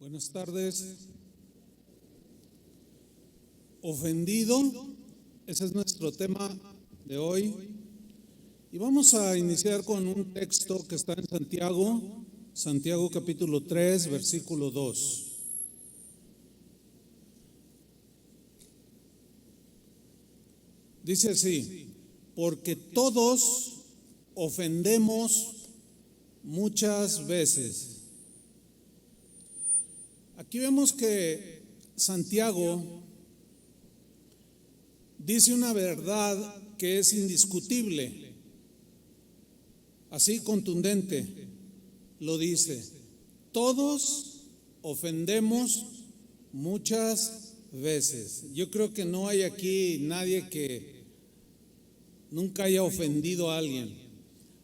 Buenas tardes. Ofendido, ese es nuestro tema de hoy. Y vamos a iniciar con un texto que está en Santiago capítulo 3, versículo 2. Dice así: porque todos ofendemos muchas veces. Aquí vemos que Santiago dice una verdad que es indiscutible, así contundente, lo dice: todos ofendemos muchas veces. Yo creo que no hay aquí nadie que nunca haya ofendido a alguien.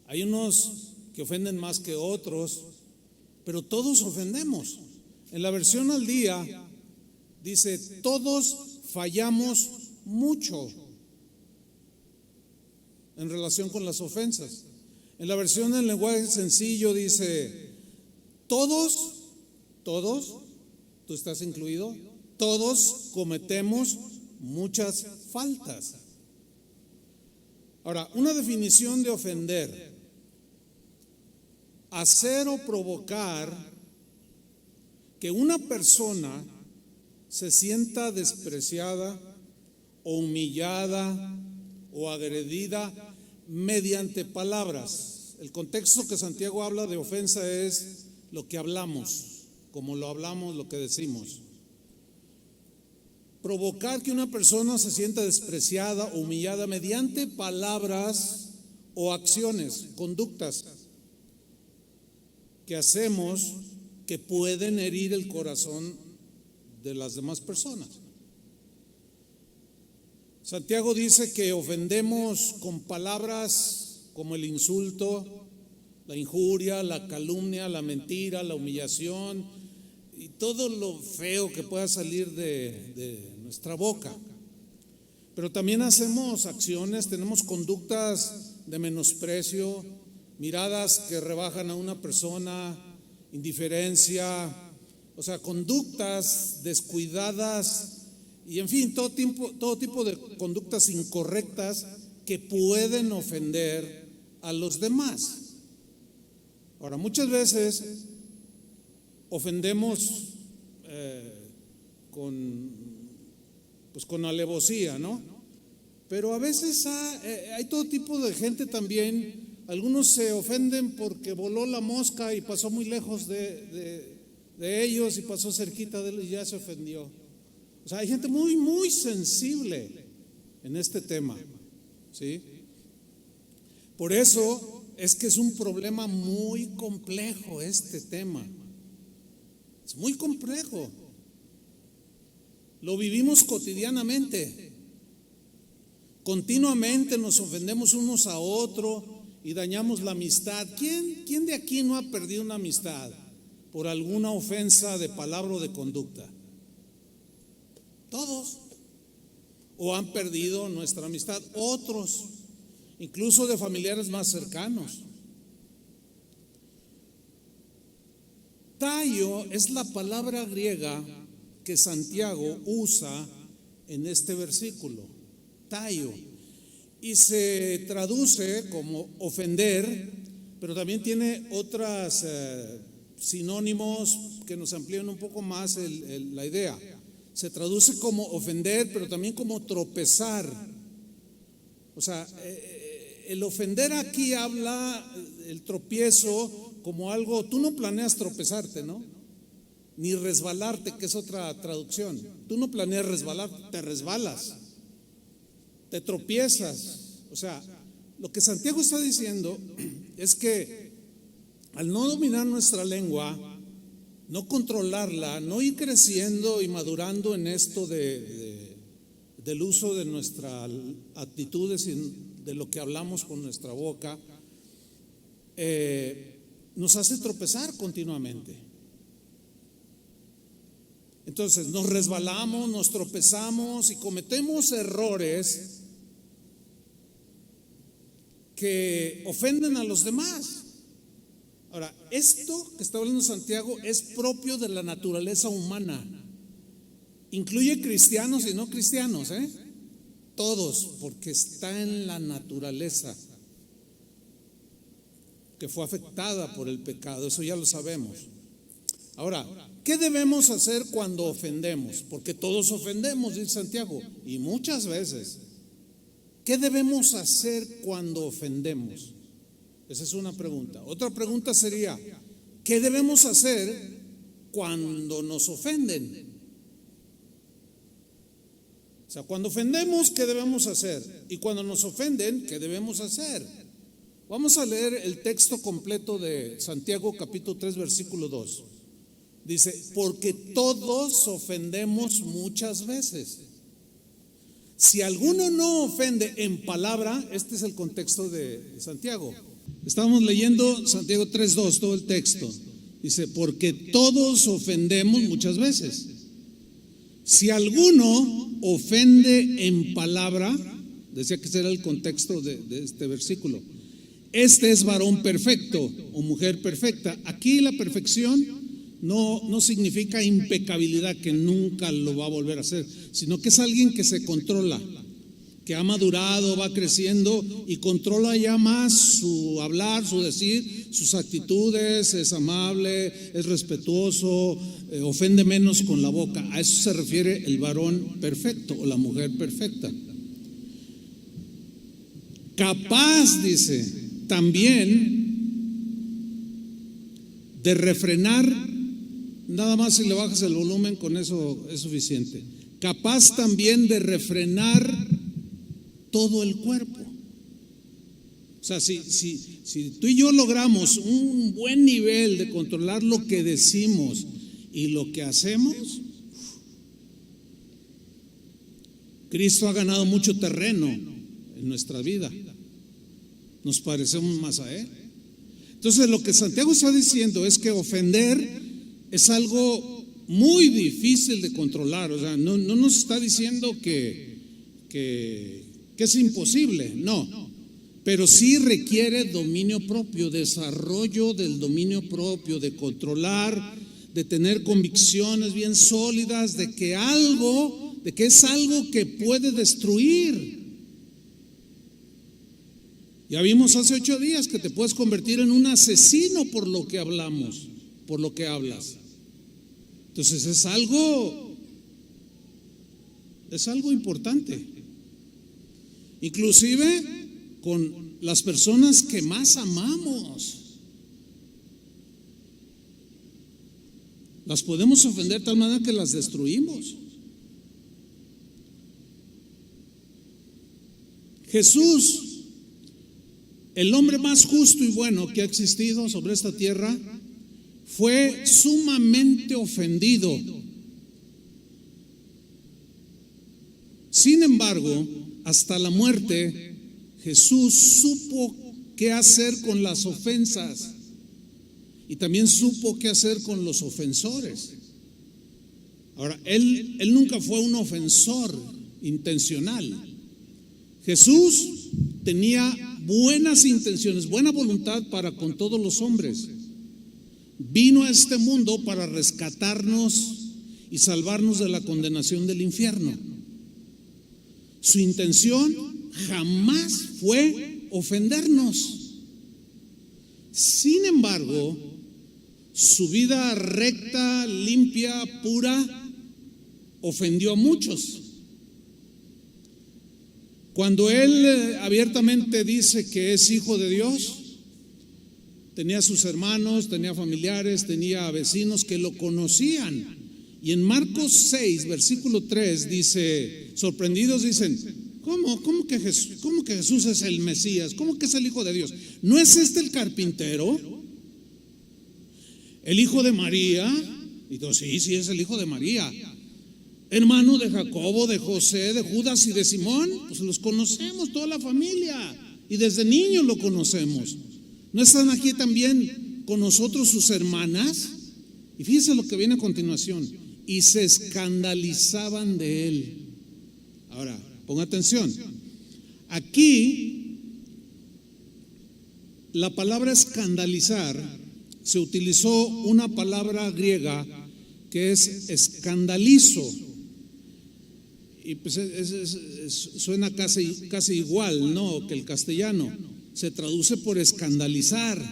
Hay unos que ofenden más que otros, pero todos ofendemos. En la versión al día dice: todos fallamos mucho en relación con las ofensas. En la versión en lenguaje sencillo dice: todos, tú estás incluido, todos cometemos muchas faltas. Ahora, una definición de ofender: hacer o provocar que una persona se sienta despreciada o humillada o agredida mediante palabras. El contexto que Santiago habla de ofensa es lo que hablamos, como lo hablamos, lo que decimos. Provocar que una persona se sienta despreciada o humillada mediante palabras o acciones, conductas que hacemos que pueden herir el corazón de las demás personas. Santiago dice que ofendemos con palabras como el insulto, la injuria, la calumnia, la mentira, la humillación y todo lo feo que pueda salir de nuestra boca. Pero también hacemos acciones, tenemos conductas de menosprecio, miradas que rebajan a una persona, indiferencia, o sea, conductas descuidadas y en fin, todo tipo de conductas incorrectas que pueden ofender a los demás. Ahora, muchas veces ofendemos con alevosía, ¿no? Pero a veces hay todo tipo de gente también. Algunos se ofenden porque voló la mosca y pasó muy lejos de ellos y pasó cerquita de ellos y ya se ofendió. O sea, hay gente muy, muy sensible en este tema, ¿sí? Por eso es que es un problema muy complejo este tema. Es muy complejo. Lo vivimos cotidianamente. Continuamente nos ofendemos unos a otros y dañamos la amistad. ¿Quién de aquí no ha perdido una amistad por alguna ofensa de palabra o de conducta? Todos. O han perdido nuestra amistad otros, incluso de familiares más cercanos. Taio es la palabra griega que Santiago usa en este versículo. Taio. Y se traduce como ofender, pero también tiene otras sinónimos que nos amplían un poco más la idea. Se traduce como ofender, pero también como tropezar. O sea, el ofender aquí habla el tropiezo como algo, tú no planeas tropezarte, ¿no? Ni resbalarte, que es otra traducción. Tú no planeas resbalarte, te resbalas. Te tropiezas. O sea, lo que Santiago está diciendo es que al no dominar nuestra lengua, no controlarla, no ir creciendo y madurando en esto del uso de nuestras actitudes y de lo que hablamos con nuestra boca, nos hace tropezar continuamente. Entonces nos resbalamos, nos tropezamos y cometemos errores que ofenden a los demás. Ahora, esto que está hablando Santiago es propio de la naturaleza humana. Incluye cristianos y no cristianos, todos, porque está en la naturaleza que fue afectada por el pecado, eso ya lo sabemos. Ahora, ¿qué debemos hacer cuando ofendemos? Porque todos ofendemos, dice Santiago, y muchas veces. ¿Qué debemos hacer cuando ofendemos? Esa es una pregunta. Otra pregunta sería, ¿qué debemos hacer cuando nos ofenden? O sea, cuando ofendemos, ¿qué debemos hacer? Y cuando nos ofenden, ¿qué debemos hacer? Vamos a leer el texto completo de Santiago capítulo 3 versículo 2. Dice, porque todos ofendemos muchas veces. Si alguno no ofende en palabra, este es el contexto de Santiago. Estamos leyendo Santiago 3:2, todo el texto. Dice, porque todos ofendemos muchas veces. Si alguno ofende en palabra, decía que ese era el contexto de este versículo, este es varón perfecto o mujer perfecta. Aquí la perfección no significa impecabilidad, que nunca lo va a volver a hacer, sino que es alguien que se controla, que ha madurado, va creciendo y controla ya más su hablar, su decir, sus actitudes, es amable, es respetuoso, ofende menos con la boca. A eso se refiere el varón perfecto o la mujer perfecta. Capaz, dice, también de refrenar. Nada más si le bajas el volumen, con eso es suficiente. Capaz también de refrenar todo el cuerpo. O sea, si tú y yo logramos un buen nivel de controlar lo que decimos y lo que hacemos, Cristo ha ganado mucho terreno en nuestra vida. Nos parecemos más a Él. Entonces, lo que Santiago está diciendo es que ofender es algo muy difícil de controlar. O sea, no nos está diciendo que es imposible, no, pero sí requiere dominio propio, desarrollo del dominio propio, de controlar, de tener convicciones bien sólidas de que es algo que puede destruir. Ya vimos hace 8 días que te puedes convertir en un asesino por lo que hablamos, por lo que hablas. Entonces es algo importante. Inclusive con las personas que más amamos. Las podemos ofender de tal manera que las destruimos. Jesús, el hombre más justo y bueno que ha existido sobre esta tierra, fue sumamente ofendido. Sin embargo, hasta la muerte, Jesús supo qué hacer con las ofensas y también supo qué hacer con los ofensores. Ahora, él nunca fue un ofensor intencional. Jesús tenía buenas intenciones, buena voluntad para con todos los hombres. Vino a este mundo para rescatarnos y salvarnos de la condenación del infierno. Su intención jamás fue ofendernos. Sin embargo, su vida recta, limpia, pura, ofendió a muchos. Cuando él abiertamente dice que es hijo de Dios, tenía sus hermanos, tenía familiares, tenía vecinos que lo conocían. Y en Marcos 6, versículo 3 dice, sorprendidos dicen, ¿cómo que Jesús es el Mesías? ¿Cómo que es el Hijo de Dios? ¿No es este el carpintero? ¿El hijo de María? Y digo, sí, es el hijo de María. Hermano de Jacobo, de José, de Judas y de Simón. Pues los conocemos, toda la familia. Y desde niños lo conocemos. ¿No están aquí también con nosotros sus hermanas? Y fíjense lo que viene a continuación. Y se escandalizaban de él. Ahora, ponga atención. Aquí, la palabra escandalizar se utilizó una palabra griega que es escandalizo. Y pues suena casi igual, ¿no?, que el castellano. Se traduce por escandalizar,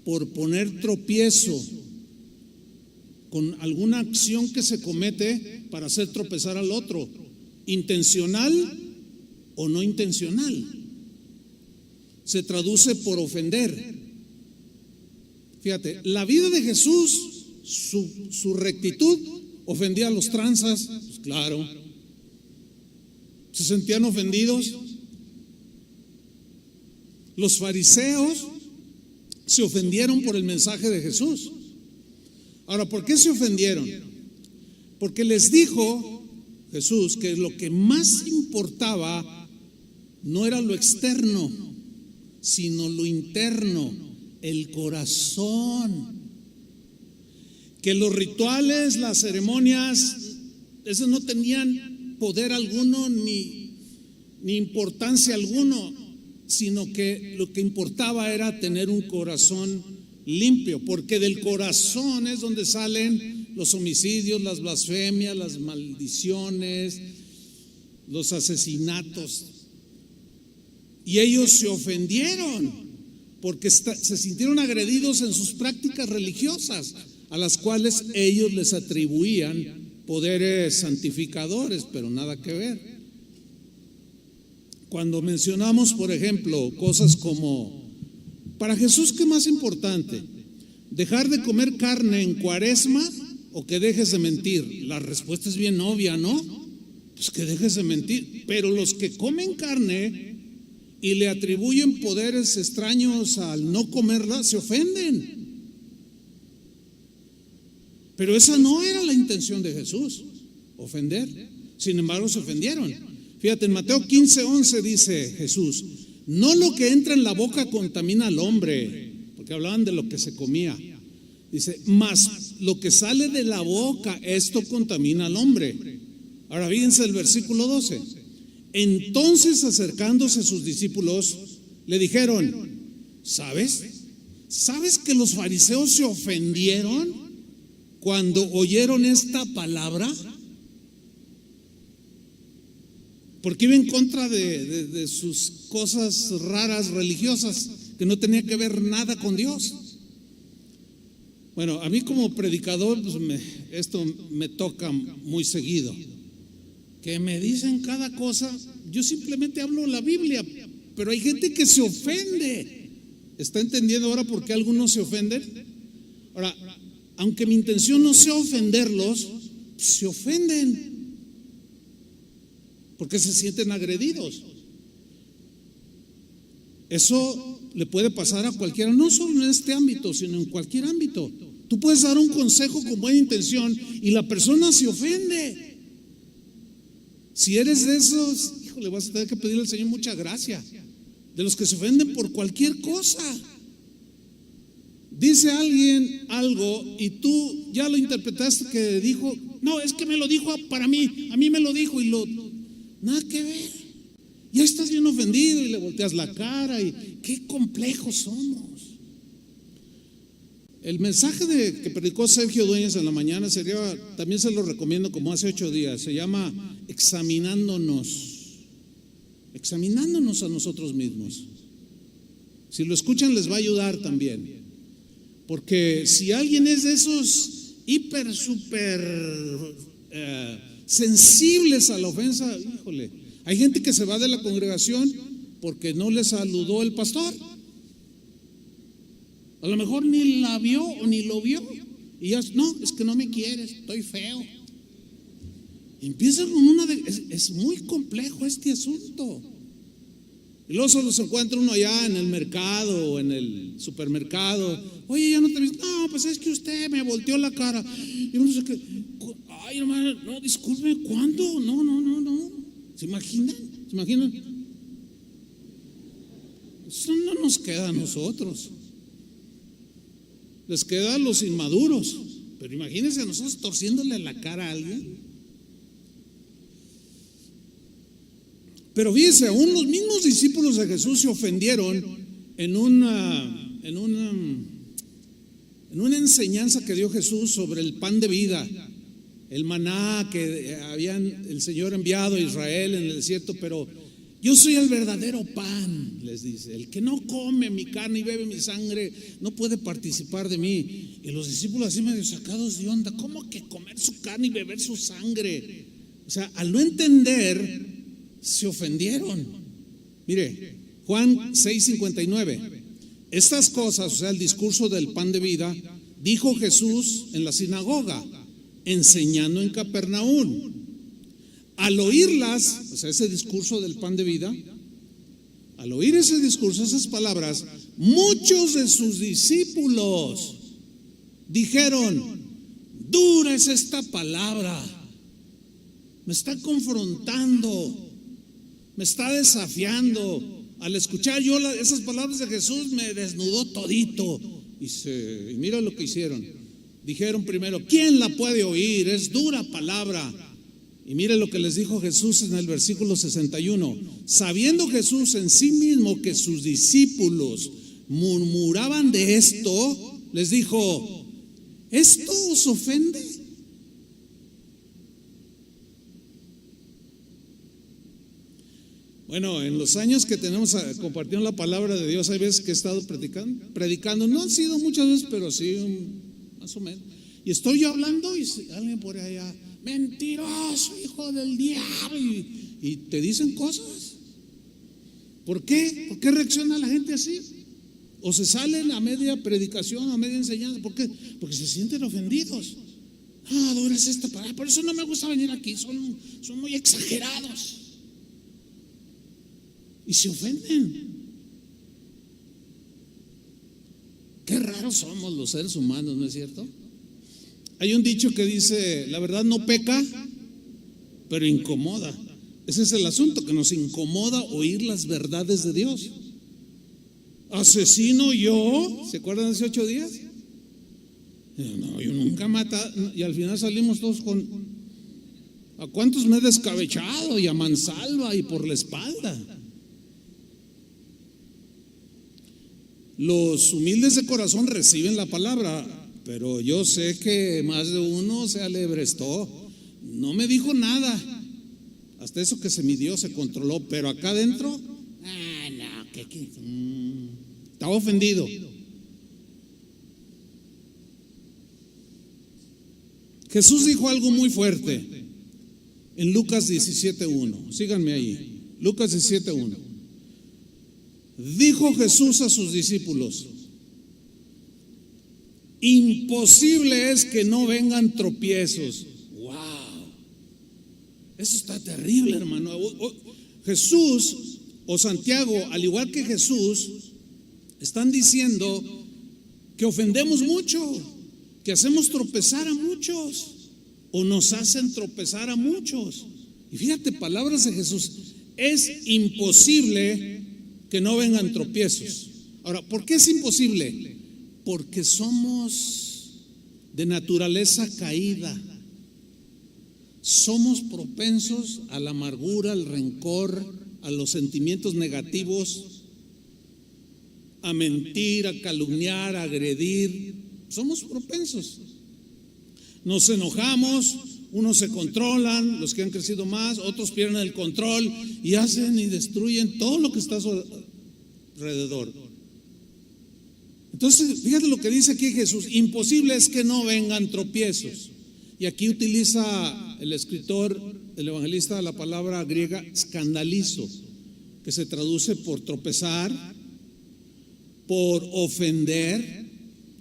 por poner tropiezo, con alguna acción que se comete para hacer tropezar al otro, intencional o no intencional. Se traduce por ofender. Fíjate, la vida de Jesús, su rectitud, ofendía a los tranzas, pues claro. ¿Se sentían ofendidos? Los fariseos se ofendieron por el mensaje de Jesús. Ahora, ¿por qué se ofendieron? Porque les dijo Jesús que lo que más importaba no era lo externo, sino lo interno, el corazón. Que los rituales, las ceremonias, esos no tenían poder alguno ni importancia alguno, sino que lo que importaba era tener un corazón limpio, porque del corazón es donde salen los homicidios, las blasfemias, las maldiciones, los asesinatos. Y ellos se ofendieron porque se sintieron agredidos en sus prácticas religiosas, a las cuales ellos les atribuían poderes santificadores, pero nada que ver. Cuando mencionamos, por ejemplo, cosas como, para Jesús, ¿qué más importante? ¿Dejar de comer carne en Cuaresma o que dejes de mentir? La respuesta es bien obvia, ¿no? Pues que dejes de mentir. Pero los que comen carne y le atribuyen poderes extraños al no comerla, se ofenden. Pero esa no era la intención de Jesús, ofender. Sin embargo, se ofendieron. Fíjate, en Mateo 15:11 dice Jesús: no lo que entra en la boca contamina al hombre, porque hablaban de lo que se comía. Dice, mas lo que sale de la boca, esto contamina al hombre. Ahora fíjense el versículo 12. Entonces, acercándose sus discípulos, le dijeron: ¿Sabes que los fariseos se ofendieron cuando oyeron esta palabra? Porque iba en contra de sus cosas raras religiosas, que no tenía que ver nada con Dios. Bueno, a mí como predicador, pues esto me toca muy seguido, que me dicen cada cosa. Yo simplemente hablo la Biblia, pero hay gente que se ofende. ¿Está entendiendo ahora por qué algunos se ofenden? Ahora, aunque mi intención no sea ofenderlos, se ofenden porque se sienten agredidos. Eso le puede pasar a cualquiera, no solo en este ámbito, sino en cualquier ámbito. Tú puedes dar un consejo con buena intención y la persona se ofende. Si eres de esos, híjole, vas a tener que pedirle al Señor mucha gracia. De los que se ofenden por cualquier cosa. Dice alguien algo y tú ya lo interpretaste que dijo, no, es que me lo dijo para mí, a mí me lo dijo y nada que ver. Ya estás bien ofendido y le volteas la cara y qué complejos somos. El mensaje que predicó Sergio Dueñas en la mañana también se lo recomiendo como hace 8 días, se llama examinándonos a nosotros mismos. Si lo escuchan les va a ayudar también, porque si alguien es de esos súper sensibles a la ofensa, híjole, hay gente que se va de la congregación porque no le saludó el pastor. A lo mejor ni la vio o ni lo vio y ya, no, es que no me quieres, estoy feo. Empieza con es muy complejo este asunto. Y luego solo se encuentra uno allá en el mercado o en el supermercado. Oye, ya no te viste. No, pues es que usted me volteó la cara. Y uno dice que, ay, hermano, no, disculpe, ¿cuándo? No. ¿Se imaginan? Eso no nos queda a nosotros. Les queda a los inmaduros. Pero imagínense a nosotros torciéndole la cara a alguien. Pero fíjense, aún los mismos discípulos de Jesús se ofendieron en un en una enseñanza que dio Jesús sobre el pan de vida, el maná que el Señor enviado a Israel en el desierto, pero yo soy el verdadero pan, les dice. El que no come mi carne y bebe mi sangre no puede participar de mí. Y los discípulos así medio sacados de onda, ¿cómo que comer su carne y beber su sangre? O sea, al no entender, se ofendieron. Mire, Juan 6:59. Estas cosas, o sea, el discurso del pan de vida, dijo Jesús en la sinagoga, enseñando en Capernaum. Al oírlas, o sea, ese discurso del pan de vida, al oír ese discurso, esas palabras, muchos de sus discípulos dijeron: dura es esta palabra, me está confrontando, me está desafiando. Al escuchar yo esas palabras de Jesús, me desnudó todito. Y mira lo que hicieron. Dijeron primero: ¿quién la puede oír? Es dura palabra. Y mire lo que les dijo Jesús en el versículo 61. Sabiendo Jesús en sí mismo que sus discípulos murmuraban de esto, les dijo: ¿esto os ofende? Bueno, en los años que tenemos compartiendo la palabra de Dios, hay veces que he estado predicando, no han sido muchas veces, pero sí más o menos. Y estoy yo hablando y alguien por allá: mentiroso, hijo del diablo, y te dicen cosas. ¿Por qué? ¿Por qué reacciona la gente así? O se salen a media predicación, a media enseñanza. ¿Por qué? Porque se sienten ofendidos. Ah, dura es esta palabra, por eso no me gusta venir aquí, son muy exagerados. Y se ofenden. Qué raros somos los seres humanos, ¿no es cierto? Hay un dicho que dice: la verdad no peca, pero incomoda. Ese es el asunto, que nos incomoda oír las verdades de Dios. Asesino yo, ¿se acuerdan de hace 8 días? No, yo nunca he matado. Y al final salimos todos con: ¿a cuántos me he descabechado? Y a mansalva y por la espalda. Los humildes de corazón reciben la palabra, pero yo sé que más de uno se alebrestó. No me dijo nada, hasta eso que se midió, se controló, pero acá adentro, estaba ofendido. Jesús dijo algo muy fuerte en Lucas 17:1. Síganme ahí, Lucas 17:1. Dijo Jesús a sus discípulos: imposible es que no vengan tropiezos. ¡Wow! Eso está terrible, hermano. Jesús o Santiago, al igual que Jesús, están diciendo que ofendemos mucho, que hacemos tropezar a muchos, o nos hacen tropezar a muchos. Y fíjate, palabras de Jesús: es imposible que no vengan tropiezos. Ahora, ¿por qué es imposible? Porque somos de naturaleza caída. Somos propensos a la amargura, al rencor, a los sentimientos negativos, a mentir, a calumniar, a agredir. Somos propensos. Nos enojamos, unos se controlan, los que han crecido más, otros pierden el control y hacen y destruyen todo lo que está a su alrededor. Entonces, fíjate lo que dice aquí Jesús: imposible es que no vengan tropiezos. Y aquí utiliza el escritor, el evangelista, la palabra griega escandalizo, que se traduce por tropezar, por ofender,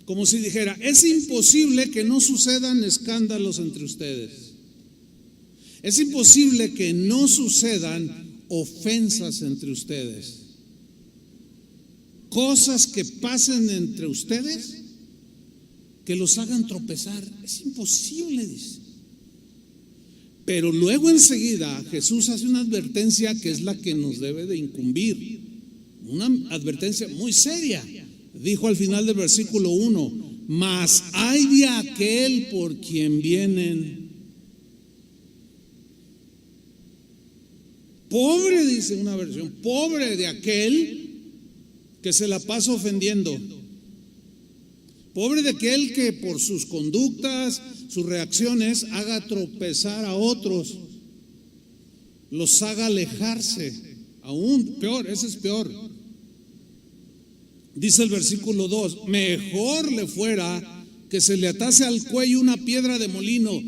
como si dijera: es imposible que no sucedan escándalos entre ustedes. Es imposible que no sucedan ofensas entre ustedes. Cosas que pasen entre ustedes que los hagan tropezar. Es imposible, dice. Pero luego enseguida Jesús hace una advertencia que es la que nos debe de incumbir. Una advertencia muy seria. Dijo al final del versículo 1: mas hay de aquel por quien vienen. Pobre, dice una versión, pobre de aquel que se la pasa ofendiendo. Pobre de aquel que por sus conductas, sus reacciones, haga tropezar a otros, los haga alejarse. Aún peor, ese es peor. Dice el versículo 2: mejor le fuera que se le atase al cuello una piedra de molino,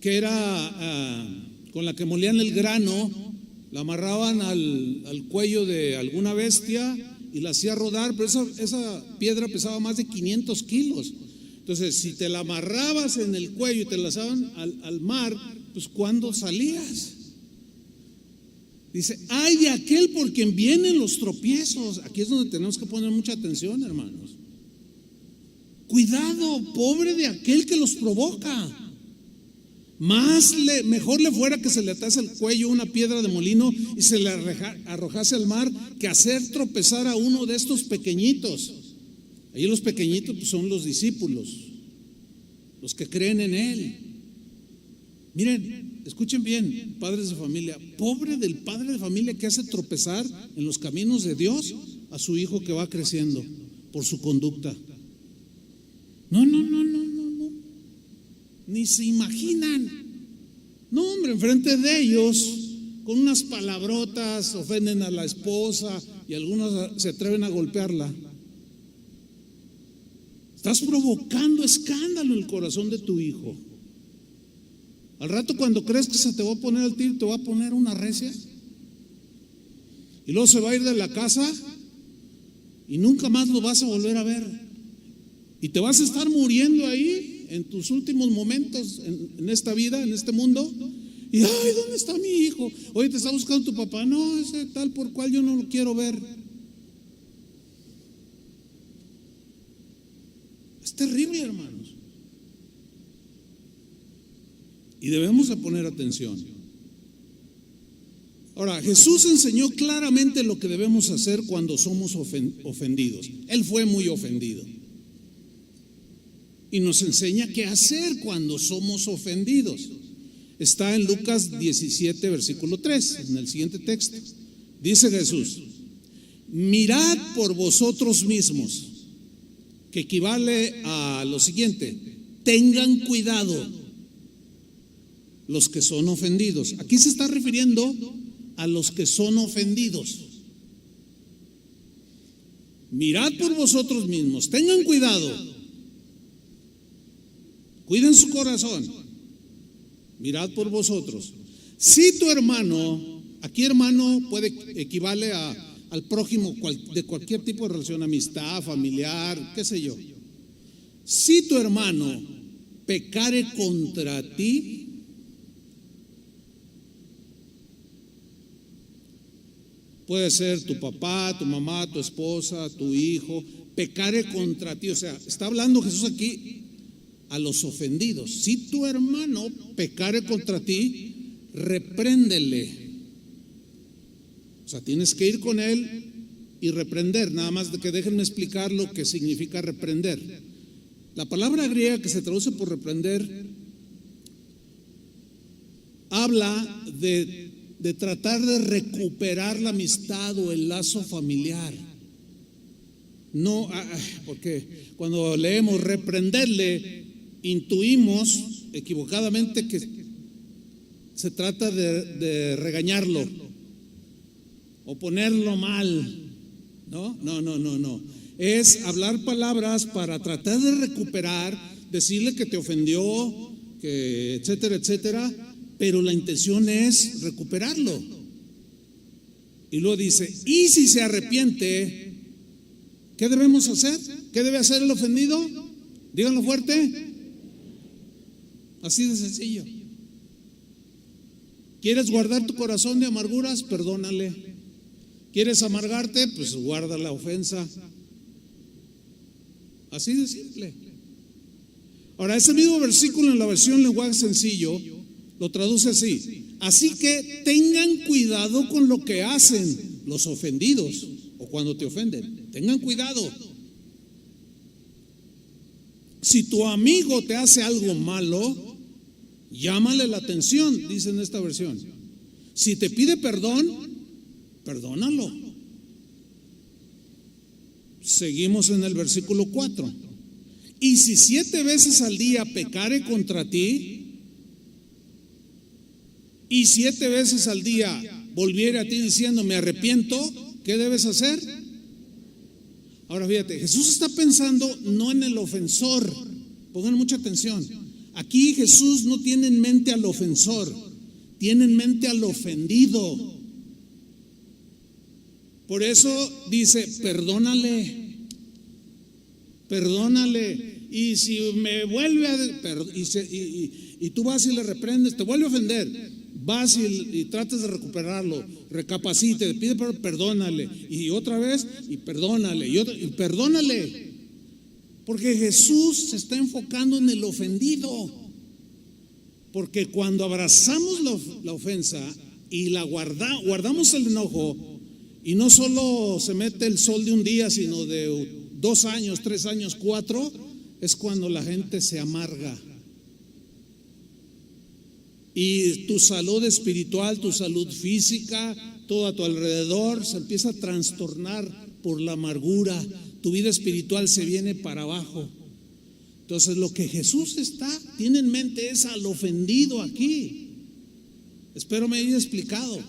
que era con la que molían el grano, la amarraban al cuello de alguna bestia y la hacía rodar, pero esa piedra pesaba más de 500 kilos. Entonces, si te la amarrabas en el cuello y te la lanzaban al mar, pues ¿cuándo salías? Dice: ay de aquel por quien vienen los tropiezos. Aquí es donde tenemos que poner mucha atención, hermanos. Cuidado, pobre de aquel que los provoca. Mejor le fuera que se le atase al cuello una piedra de molino y se le arrojase al mar, que hacer tropezar a uno de estos pequeñitos. Ahí los pequeñitos pues son los discípulos, los que creen en Él. Miren, escuchen bien, padres de familia. Pobre del padre de familia que hace tropezar en los caminos de Dios a su hijo que va creciendo por su conducta. No. Ni se imaginan. No, hombre, enfrente de ellos, con unas palabrotas, ofenden a la esposa y algunos se atreven a golpearla. Estás provocando escándalo en el corazón de tu hijo. Al rato, cuando crees que se te va a poner al tiro, te va a poner una recia. Y luego se va a ir de la casa y nunca más lo vas a volver a ver. Y te vas a estar muriendo ahí en tus últimos momentos en esta vida, en este mundo. Y ay, ¿dónde está mi hijo? Oye, te está buscando tu papá. No, ese tal por cual yo no lo quiero ver. Es terrible, hermanos. Y debemos de poner atención. Ahora, Jesús enseñó claramente lo que debemos hacer cuando somos ofendidos. Él fue muy ofendido. Y nos enseña qué hacer cuando somos ofendidos. Está en Lucas 17, versículo 3, en el siguiente texto. Dice Jesús: mirad por vosotros mismos, que equivale a lo siguiente: tengan cuidado los que son ofendidos. Aquí se está refiriendo a los que son ofendidos. Mirad por vosotros mismos, tengan cuidado. Cuiden su corazón. Mirad por vosotros. Si tu hermano, aquí hermano equivale al prójimo de cualquier tipo de relación, amistad, familiar, qué sé yo. Si tu hermano pecare contra ti, puede ser tu papá, tu mamá, tu esposa, tu hijo, pecare contra ti. O sea, está hablando Jesús aquí a los ofendidos. Si tu hermano pecare contra ti, repréndele. O sea, tienes que ir con él y reprender. Nada más de que déjenme explicar lo que significa reprender. La palabra griega que se traduce por reprender habla de tratar de recuperar la amistad o el lazo familiar. No, porque cuando leemos reprenderle, intuimos equivocadamente que se trata de regañarlo o ponerlo mal. No. Es hablar palabras para tratar de recuperar, decirle que te ofendió, que etcétera, pero la intención es recuperarlo. Y luego dice: y si se arrepiente, ¿qué debemos hacer? ¿Qué debe hacer el ofendido? Díganlo fuerte. Así de sencillo. ¿Quieres guardar tu corazón de amarguras? Perdónale. ¿Quieres amargarte? Pues guarda la ofensa. Así de simple. Ahora, ese mismo versículo en la versión lenguaje sencillo lo traduce así: así que tengan cuidado con lo que hacen los ofendidos, o cuando te ofenden. Tengan cuidado. Si tu amigo te hace algo malo, llámale la atención, dice en esta versión. Si te pide perdón, perdónalo. Seguimos en el versículo 4. Y si 7 veces al día pecare contra ti, y 7 veces al día volviere a ti diciendo me arrepiento, ¿qué debes hacer? Ahora fíjate, Jesús está pensando no en el ofensor. Pongan mucha atención. Aquí Jesús no tiene en mente al ofensor, tiene en mente al ofendido. Por eso dice, perdónale. Y si me vuelve y tú vas y le reprendes, te vuelve a ofender, vas y tratas de recuperarlo, recapacite, pide perdón, perdónale, y otra vez, y perdónale, y perdónale. Porque Jesús se está enfocando en el ofendido. Porque cuando abrazamos la ofensa y guardamos el enojo, y no solo se mete el sol de un día, sino de 2 años, 3 años, 4, es cuando la gente se amarga. Y tu salud espiritual, tu salud física, todo a tu alrededor se empieza a trastornar por la amargura. Tu vida espiritual se viene para abajo. Entonces lo que Jesús tiene en mente es al ofendido aquí. Espero me haya explicado.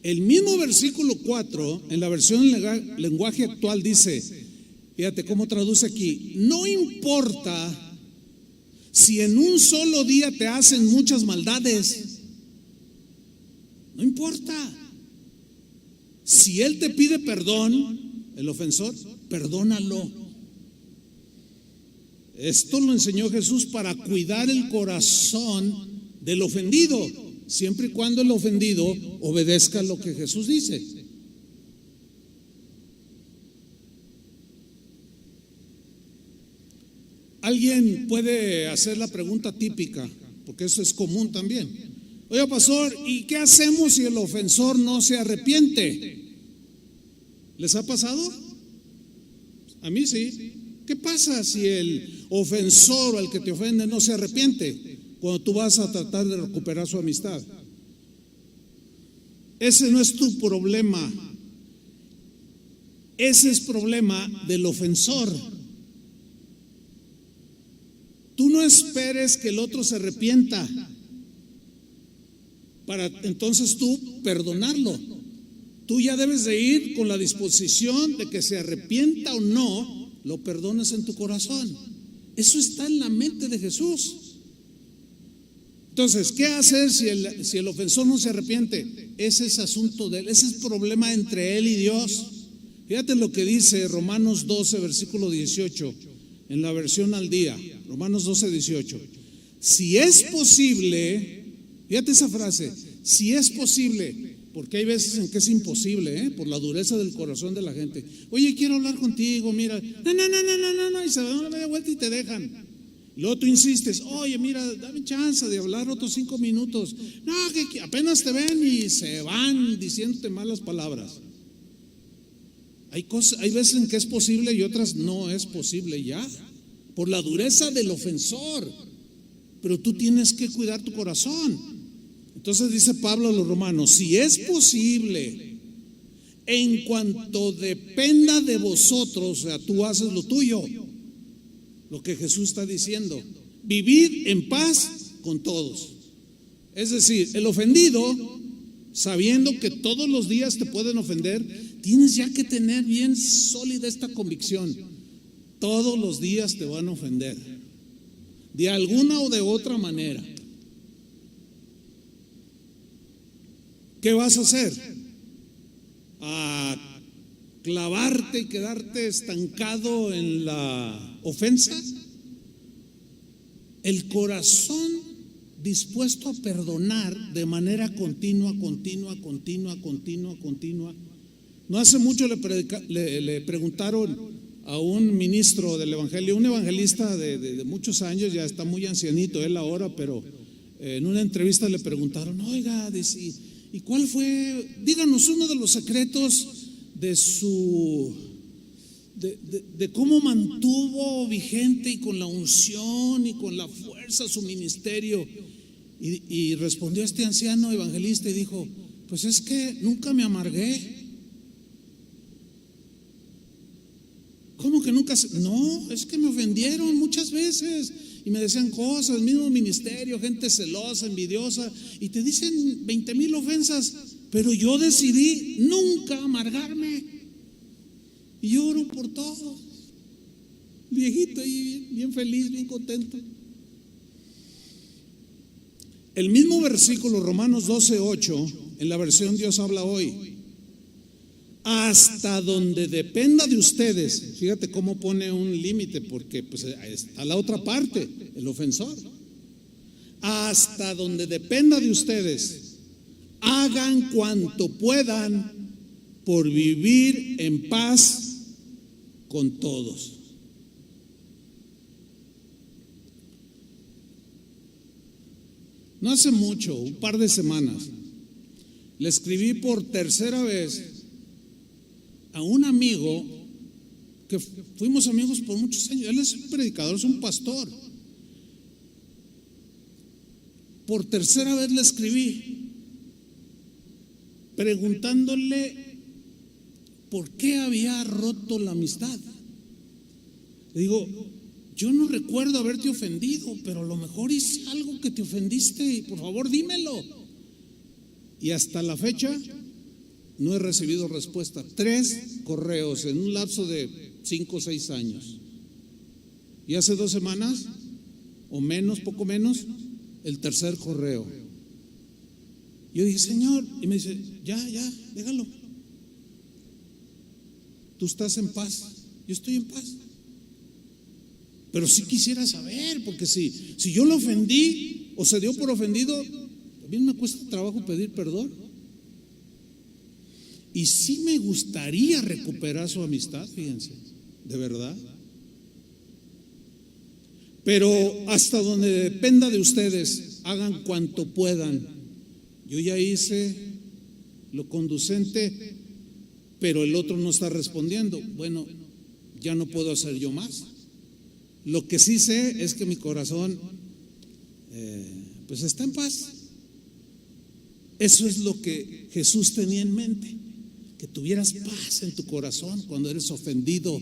El mismo versículo 4, en la versión lenguaje actual dice, fíjate cómo traduce aquí, no importa si en un solo día te hacen muchas maldades, no importa. Si él te pide perdón, el ofensor, perdónalo. Esto lo enseñó Jesús para cuidar el corazón del ofendido, siempre y cuando el ofendido obedezca lo que Jesús dice. Alguien puede hacer la pregunta típica, porque eso es común también. Oye, pastor, ¿y qué hacemos si el ofensor no se arrepiente? ¿Les ha pasado? A mí sí. ¿Qué pasa si el ofensor o el que te ofende no se arrepiente cuando tú vas a tratar de recuperar su amistad? Ese no es tu problema. Ese es problema del ofensor. Tú no esperes que el otro se arrepienta para entonces tú perdonarlo. Tú ya debes de ir con la disposición de que se arrepienta o no, lo perdones en tu corazón. Eso está en la mente de Jesús. Entonces, ¿qué hacer si el ofensor no se arrepiente? Ese es asunto de él, ese es problema entre él y Dios. Fíjate lo que dice Romanos 12, versículo 18, en la versión al día. Romanos 12, 18. Si es posible, fíjate esa frase, si es posible, porque hay veces en que es imposible, por la dureza del corazón de la gente. Oye, quiero hablar contigo, mira, no, y se dan la media vuelta y te dejan. Y luego tú insistes, oye, mira, dame chance de hablar otros 5 minutos. No, que apenas te ven y se van diciéndote malas palabras. Hay veces en que es posible y otras no es posible ya, por la dureza del ofensor. Pero tú tienes que cuidar tu corazón. Entonces dice Pablo a los romanos, si es posible, en cuanto dependa de vosotros, o sea, tú haces lo tuyo, lo que Jesús está diciendo, vivid en paz con todos. Es decir, el ofendido, sabiendo que todos los días te pueden ofender, tienes ya que tener bien sólida esta convicción. Todos los días te van a ofender, de alguna o de otra manera. ¿Qué vas a hacer? ¿A clavarte y quedarte estancado en la ofensa? El corazón dispuesto a perdonar de manera continua. No hace mucho le preguntaron a un ministro del evangelio, un evangelista de muchos años, ya está muy ancianito él ahora, pero en una entrevista le preguntaron, oiga, ¿y cuál fue? Díganos uno de los secretos de cómo mantuvo vigente y con la unción y con la fuerza su ministerio. Y respondió este anciano evangelista y dijo, pues es que nunca me amargué. ¿Cómo que nunca? nunca, no, es que me ofendieron muchas veces y me decían cosas, el mismo ministerio, gente celosa, envidiosa, y te dicen 20,000 ofensas, pero yo decidí nunca amargarme y lloro por todos. Viejito ahí, bien feliz, bien contento. El mismo versículo, Romanos 12:8, en la versión Dios habla hoy. Hasta donde dependa de ustedes. Fíjate cómo pone un límite, porque pues está la otra parte, el ofensor. Hasta donde dependa de ustedes, hagan cuanto puedan por vivir en paz con todos. No hace mucho, un par de semanas, le escribí por tercera vez a un amigo que fuimos amigos por muchos años. Él es un predicador, es un pastor. Por tercera vez le escribí preguntándole por qué había roto la amistad. Le digo, yo no recuerdo haberte ofendido, pero a lo mejor hice algo que te ofendiste y por favor dímelo. Y hasta la fecha no he recibido respuesta. 3 correos en un lapso de 5 o 6 años. Y hace 2 semanas, o menos, poco menos, el tercer correo. Yo dije, Señor, y me dice, ya, déjalo. Tú estás en paz, yo estoy en paz. Pero sí quisiera saber, porque si yo lo ofendí o se dio por ofendido, también me cuesta trabajo pedir perdón. Y sí me gustaría recuperar su amistad, fíjense, de verdad. Pero hasta donde dependa de ustedes, hagan cuanto puedan. Yo ya hice lo conducente, pero el otro no está respondiendo. Bueno, ya no puedo hacer yo más. Lo que sí sé es que mi corazón pues está en paz. Eso es lo que Jesús tenía en mente, que tuvieras paz en tu corazón cuando eres ofendido.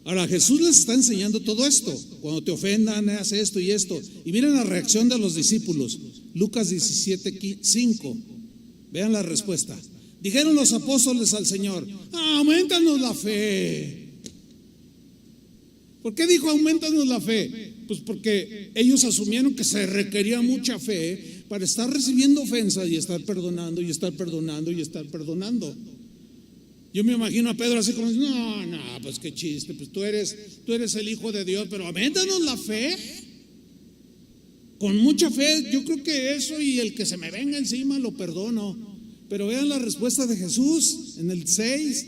Ahora Jesús les está enseñando todo esto. Cuando te ofendan, haz esto y esto. Y miren la reacción de los discípulos. Lucas 17:5. Vean la respuesta. Dijeron los apóstoles al Señor, aumentanos la fe. ¿Por qué dijo aumentanos la fe? Pues porque ellos asumieron que se requería mucha fe para estar recibiendo ofensas y estar perdonando y estar perdonando y estar perdonando. Yo me imagino a Pedro así como, no, pues qué chiste, pues tú eres el Hijo de Dios, pero aumentanos la fe. Con mucha fe, yo creo que eso y el que se me venga encima lo perdono. Pero vean la respuesta de Jesús en el 6.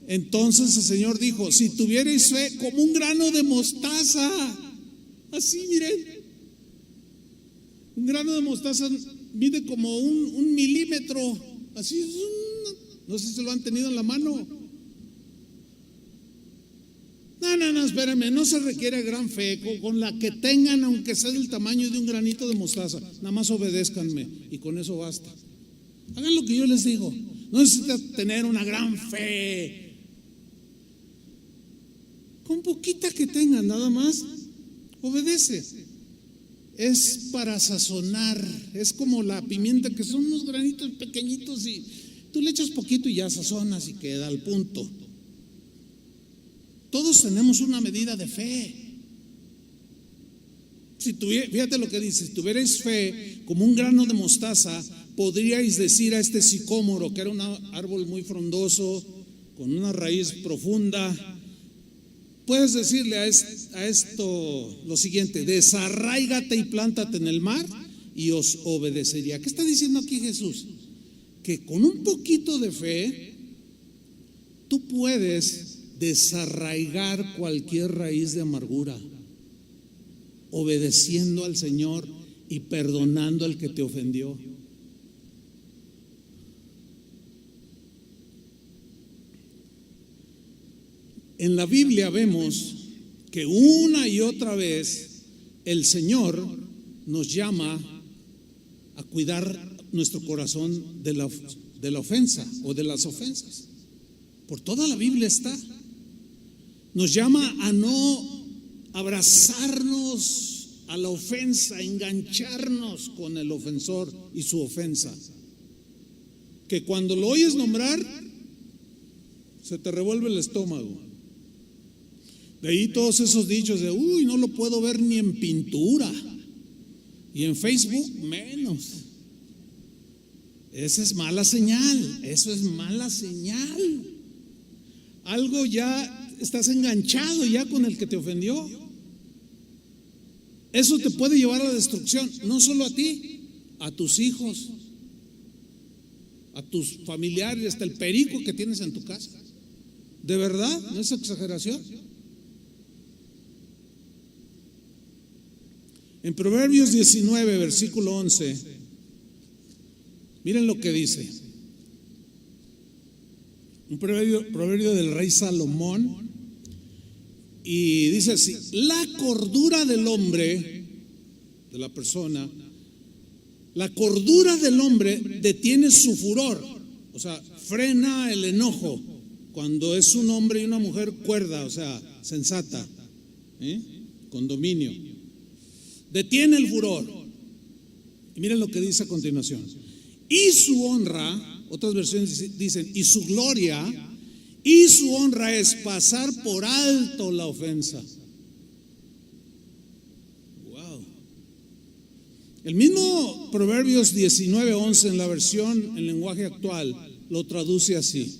Entonces el Señor dijo, si tuvierais fe como un grano de mostaza, así miren, un grano de mostaza mide como un milímetro, así es no sé si lo han tenido en la mano. No, espérenme, no se requiere gran fe, con la que tengan, aunque sea del tamaño de un granito de mostaza, nada más obedézcanme y con eso basta. Hagan lo que yo les digo, no necesitas tener una gran fe. Con poquita que tengan, nada más, obedece. Es para sazonar, es como la pimienta, que son unos granitos pequeñitos y tú le echas poquito y ya sazonas y queda al punto. Todos tenemos una medida de fe. Fíjate lo que dice, si tuvierais fe como un grano de mostaza, podríais decir a este sicómoro, que era un árbol muy frondoso, con una raíz profunda, puedes decirle a esto lo siguiente: desarráigate y plántate en el mar y os obedecería. ¿Qué está diciendo aquí Jesús? Que con un poquito de fe tú puedes desarraigar cualquier raíz de amargura, obedeciendo al Señor y perdonando al que te ofendió. En la Biblia vemos que una y otra vez el Señor nos llama a cuidar nuestro corazón de la ofensa o de las ofensas. Por toda la Biblia está. Nos llama a no abrazarnos a la ofensa, engancharnos con el ofensor y su ofensa. Que cuando lo oyes nombrar, se te revuelve el estómago. De ahí todos esos dichos de, uy, no lo puedo ver ni en pintura. Y en Facebook menos. Esa es mala señal, eso es mala señal. Algo ya, estás enganchado ya con el que te ofendió. Eso te puede llevar a la destrucción, no solo a ti, a tus hijos, a tus familiares, hasta el perico que tienes en tu casa. ¿De verdad? ¿No es exageración? En Proverbios 19, versículo 11, miren lo que dice. Un proverbio del rey Salomón, y dice así: la cordura del hombre, de la persona, la cordura del hombre detiene su furor, o sea, frena el enojo cuando es un hombre y una mujer cuerda, o sea, sensata, con dominio. Detiene el furor. Y miren lo que dice a continuación. Y su honra, otras versiones dicen, y su gloria, y su honra es pasar por alto la ofensa. Wow. El mismo Proverbios 19:11 en la versión en lenguaje actual lo traduce así: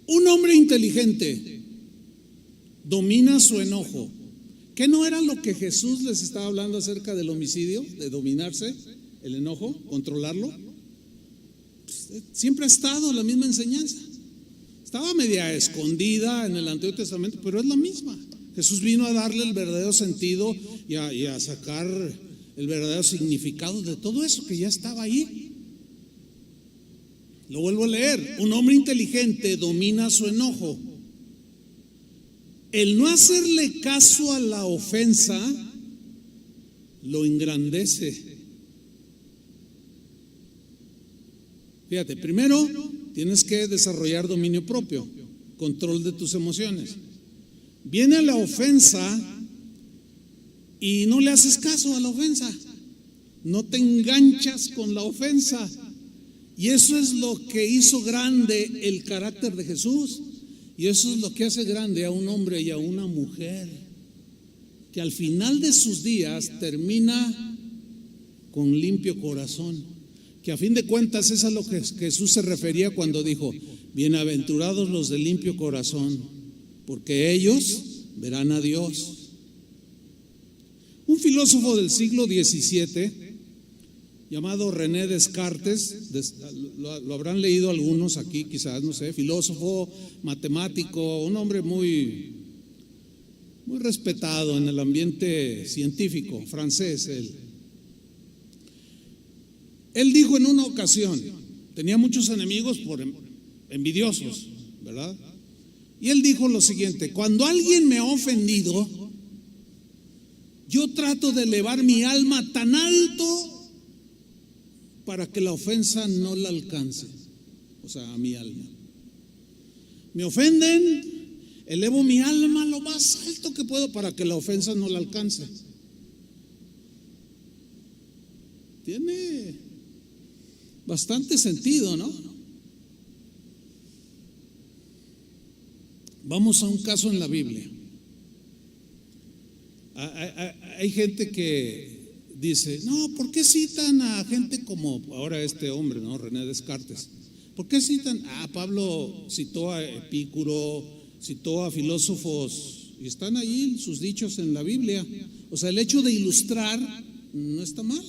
un hombre inteligente domina su enojo. ¿Qué no era lo que Jesús les estaba hablando acerca del homicidio, de dominarse el enojo, controlarlo? Siempre ha estado la misma enseñanza. Estaba media escondida en el Antiguo Testamento, pero es la misma. Jesús vino a darle el verdadero sentido y a sacar el verdadero significado de todo eso que ya estaba ahí. Lo vuelvo a leer: un hombre inteligente domina su enojo. El no hacerle caso a la ofensa lo engrandece. Fíjate, primero tienes que desarrollar dominio propio, control de tus emociones. Viene la ofensa y no le haces caso a la ofensa, no te enganchas con la ofensa. Y eso es lo que hizo grande el carácter de Jesús. Y eso es lo que hace grande a un hombre y a una mujer, que al final de sus días termina con limpio corazón. Que a fin de cuentas es a lo que Jesús se refería cuando dijo: bienaventurados los de limpio corazón, porque ellos verán a Dios. Un filósofo del siglo XVII llamado René Descartes, lo habrán leído algunos aquí quizás, no sé, filósofo, matemático, un hombre muy respetado en el ambiente científico, francés. Él dijo en una ocasión, tenía muchos enemigos por envidiosos, ¿verdad? Y él dijo lo siguiente: cuando alguien me ha ofendido, yo trato de elevar mi alma tan alto para que la ofensa no la alcance, o sea, a mi alma. Me ofenden, elevo mi alma lo más alto que puedo para que la ofensa no la alcance. Tiene bastante sentido, ¿no? Vamos a un caso en la Biblia. Hay gente que dice: no, ¿por qué citan a gente como ahora este hombre, ¿no? René Descartes. ¿Por qué citan? Pablo citó a Epicuro, citó a filósofos, y están ahí sus dichos en la Biblia. O sea, el hecho de ilustrar no está mal.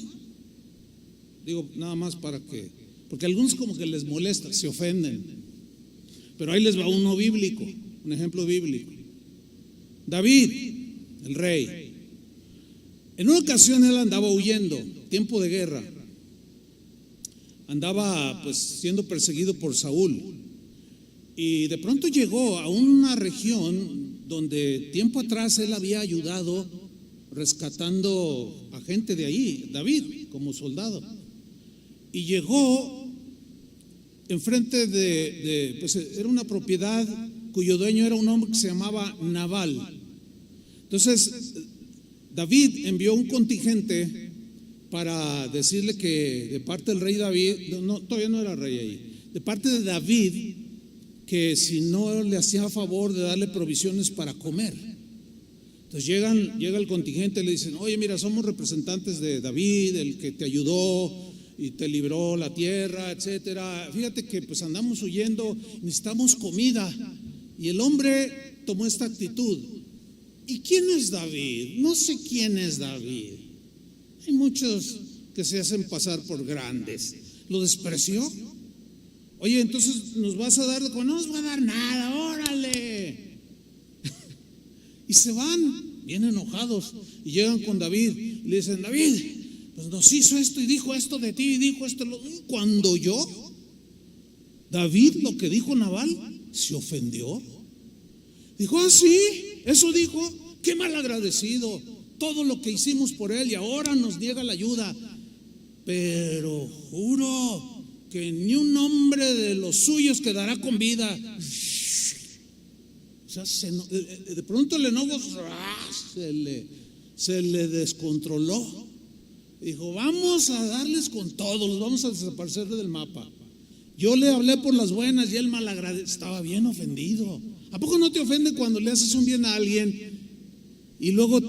Digo, nada más para que, porque a algunos como que les molesta, se ofenden. Pero ahí les va uno bíblico, un ejemplo bíblico. David, el rey. En una ocasión él andaba huyendo, tiempo de guerra. Andaba pues siendo perseguido por Saúl. Y de pronto llegó a una región donde tiempo atrás él había ayudado rescatando a gente de ahí, David, como soldado. Y llegó enfrente pues era una propiedad cuyo dueño era un hombre que se llamaba Nabal. Entonces David envió un contingente para decirle que de parte del rey David, no, todavía no era rey ahí, de parte de David, que si no le hacía favor de darle provisiones para comer. Entonces llega el contingente y le dicen: oye, mira, somos representantes de David, el que te ayudó y te libró la tierra, etcétera. Fíjate que pues andamos huyendo, necesitamos comida. Y el hombre tomó esta actitud. ¿Y quién es David? No sé quién es David. Hay muchos que se hacen pasar por grandes. ¿Lo despreció? Oye, entonces nos vas a dar, no nos va a dar nada, órale. Y se van bien enojados y llegan con David y le dicen: David, pues nos hizo esto y dijo esto de ti y dijo esto. Cuando yo, David, lo que dijo Nabal, se ofendió. Dijo: ah, sí, eso dijo, qué mal agradecido, todo lo que hicimos por él y ahora nos niega la ayuda. Pero juro que ni un hombre de los suyos quedará con vida. O sea, de pronto el enojo se le descontroló. Dijo: vamos a darles con todo, los vamos a desaparecer del mapa. Yo le hablé por las buenas y él malagradecido, estaba bien ofendido. ¿A poco no te ofende cuando le haces un bien a alguien y luego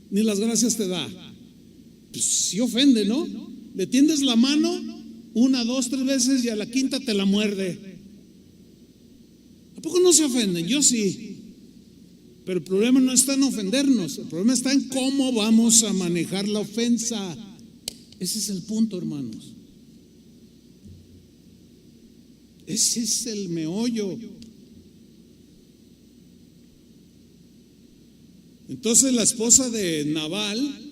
ni las gracias te da? Pues sí ofende, ¿no? Le tiendes la mano 1, 2, 3 veces y a la quinta te la muerde. ¿A poco no se ofenden? Yo sí. Pero el problema no está en ofendernos, el problema está en cómo vamos a manejar la ofensa. Ese es el punto, hermanos. Ese es el meollo. Entonces la esposa de Nabal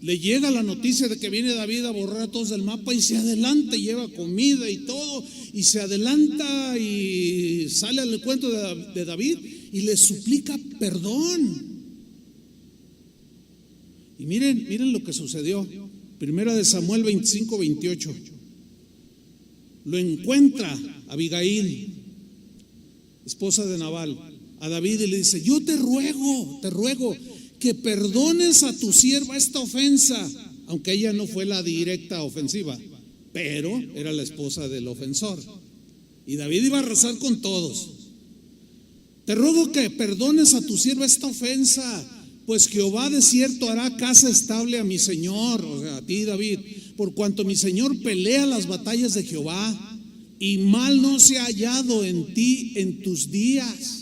le llega la noticia de que viene David a borrar a todos del mapa y se adelanta y lleva comida y todo, y se adelanta y sale al encuentro de David y le suplica perdón. Y miren lo que sucedió. Primera de Samuel 25-28. Lo encuentra Abigail, esposa de Nabal, a David, y le dice: yo te ruego que perdones a tu sierva esta ofensa, aunque ella no fue la directa ofensiva, pero era la esposa del ofensor. Y David iba a rezar con todos. Te ruego que perdones a tu sierva esta ofensa, pues Jehová de cierto hará casa estable a mi señor, o sea, a ti, David, por cuanto mi señor pelea las batallas de Jehová, y mal no se ha hallado en ti en tus días.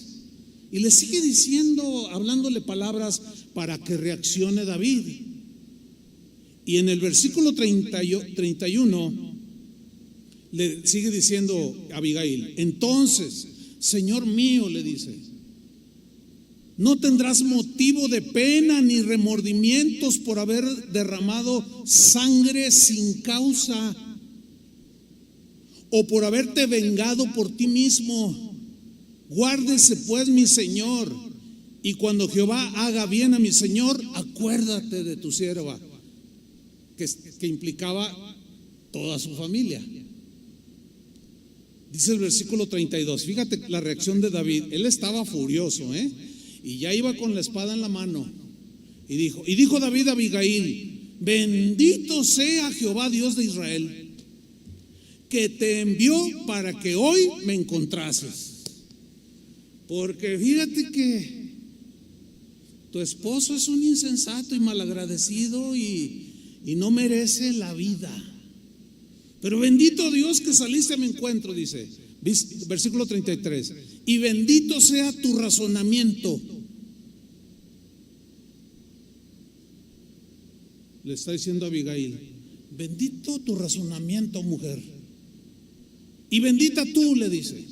Y le sigue diciendo, hablándole palabras para que reaccione David. Y en el versículo 31 le sigue diciendo Abigail: entonces, Señor mío, le dice, no tendrás motivo de pena ni remordimientos por haber derramado sangre sin causa, o por haberte vengado por ti mismo. Guárdese pues mi señor, y cuando Jehová haga bien a mi señor, acuérdate de tu sierva, que implicaba toda su familia. Dice el versículo 32, fíjate la reacción de David. Él estaba furioso, y ya iba con la espada en la mano. Y dijo David a Abigail: bendito sea Jehová Dios de Israel, que te envió para que hoy me encontrases. Porque fíjate que tu esposo es un insensato y malagradecido y no merece la vida. Pero bendito Dios que saliste a mi encuentro, dice, versículo 33. Y bendito sea tu razonamiento. Le está diciendo a Abigail: bendito tu razonamiento, mujer. Y bendita tú, le dice,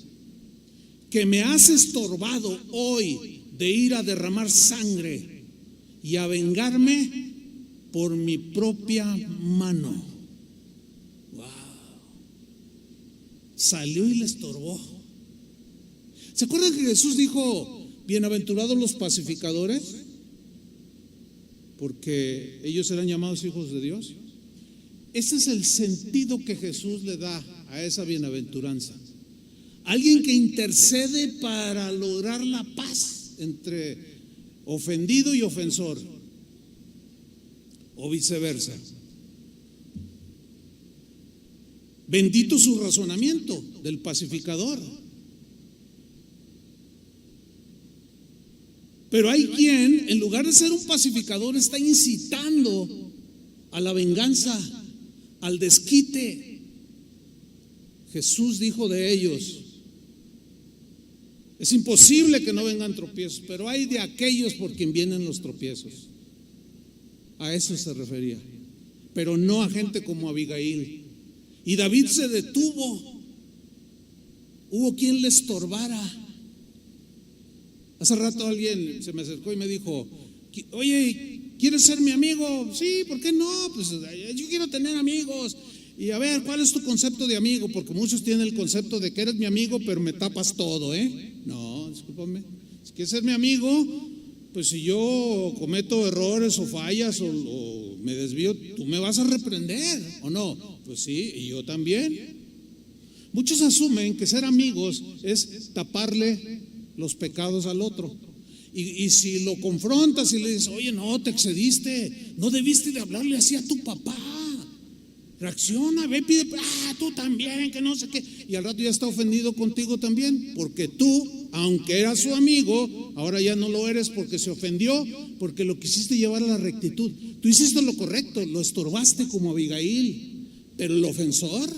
que me has estorbado hoy de ir a derramar sangre y a vengarme por mi propia mano. Wow. Salió y le estorbó. ¿Se acuerdan que Jesús dijo: bienaventurados los pacificadores, porque ellos serán llamados hijos de Dios? Ese es el sentido que Jesús le da a esa bienaventuranza. Alguien que intercede para lograr la paz entre ofendido y ofensor, o viceversa. Bendito su razonamiento del pacificador. Pero hay quien, en lugar de ser un pacificador, está incitando a la venganza, al desquite. Jesús dijo de ellos: es imposible que no vengan tropiezos, pero hay de aquellos por quien vienen los tropiezos. A eso se refería, pero no a gente como Abigail. Y David se detuvo. Hubo quien le estorbara. Hace rato alguien se me acercó y me dijo: oye, ¿quieres ser mi amigo? Sí, ¿por qué no? Pues yo quiero tener amigos. Y a ver, ¿cuál es tu concepto de amigo? Porque muchos tienen el concepto de que eres mi amigo, pero me tapas todo, ¿eh? No, discúlpame. Si quieres ser mi amigo, pues si yo cometo errores o fallas o me desvío, tú me vas a reprender, ¿o no? Pues sí, y yo también. Muchos asumen que ser amigos es taparle los pecados al otro. Y si lo confrontas y le dices: oye, no, te excediste, no debiste de hablarle así a tu papá. Reacciona, ve, pide, tú también, que no sé qué. Y al rato ya está ofendido contigo también, porque tú, aunque eras su amigo, ahora ya no lo eres porque se ofendió, porque lo quisiste llevar a la rectitud. Tú hiciste lo correcto, lo estorbaste como Abigail, pero el ofensor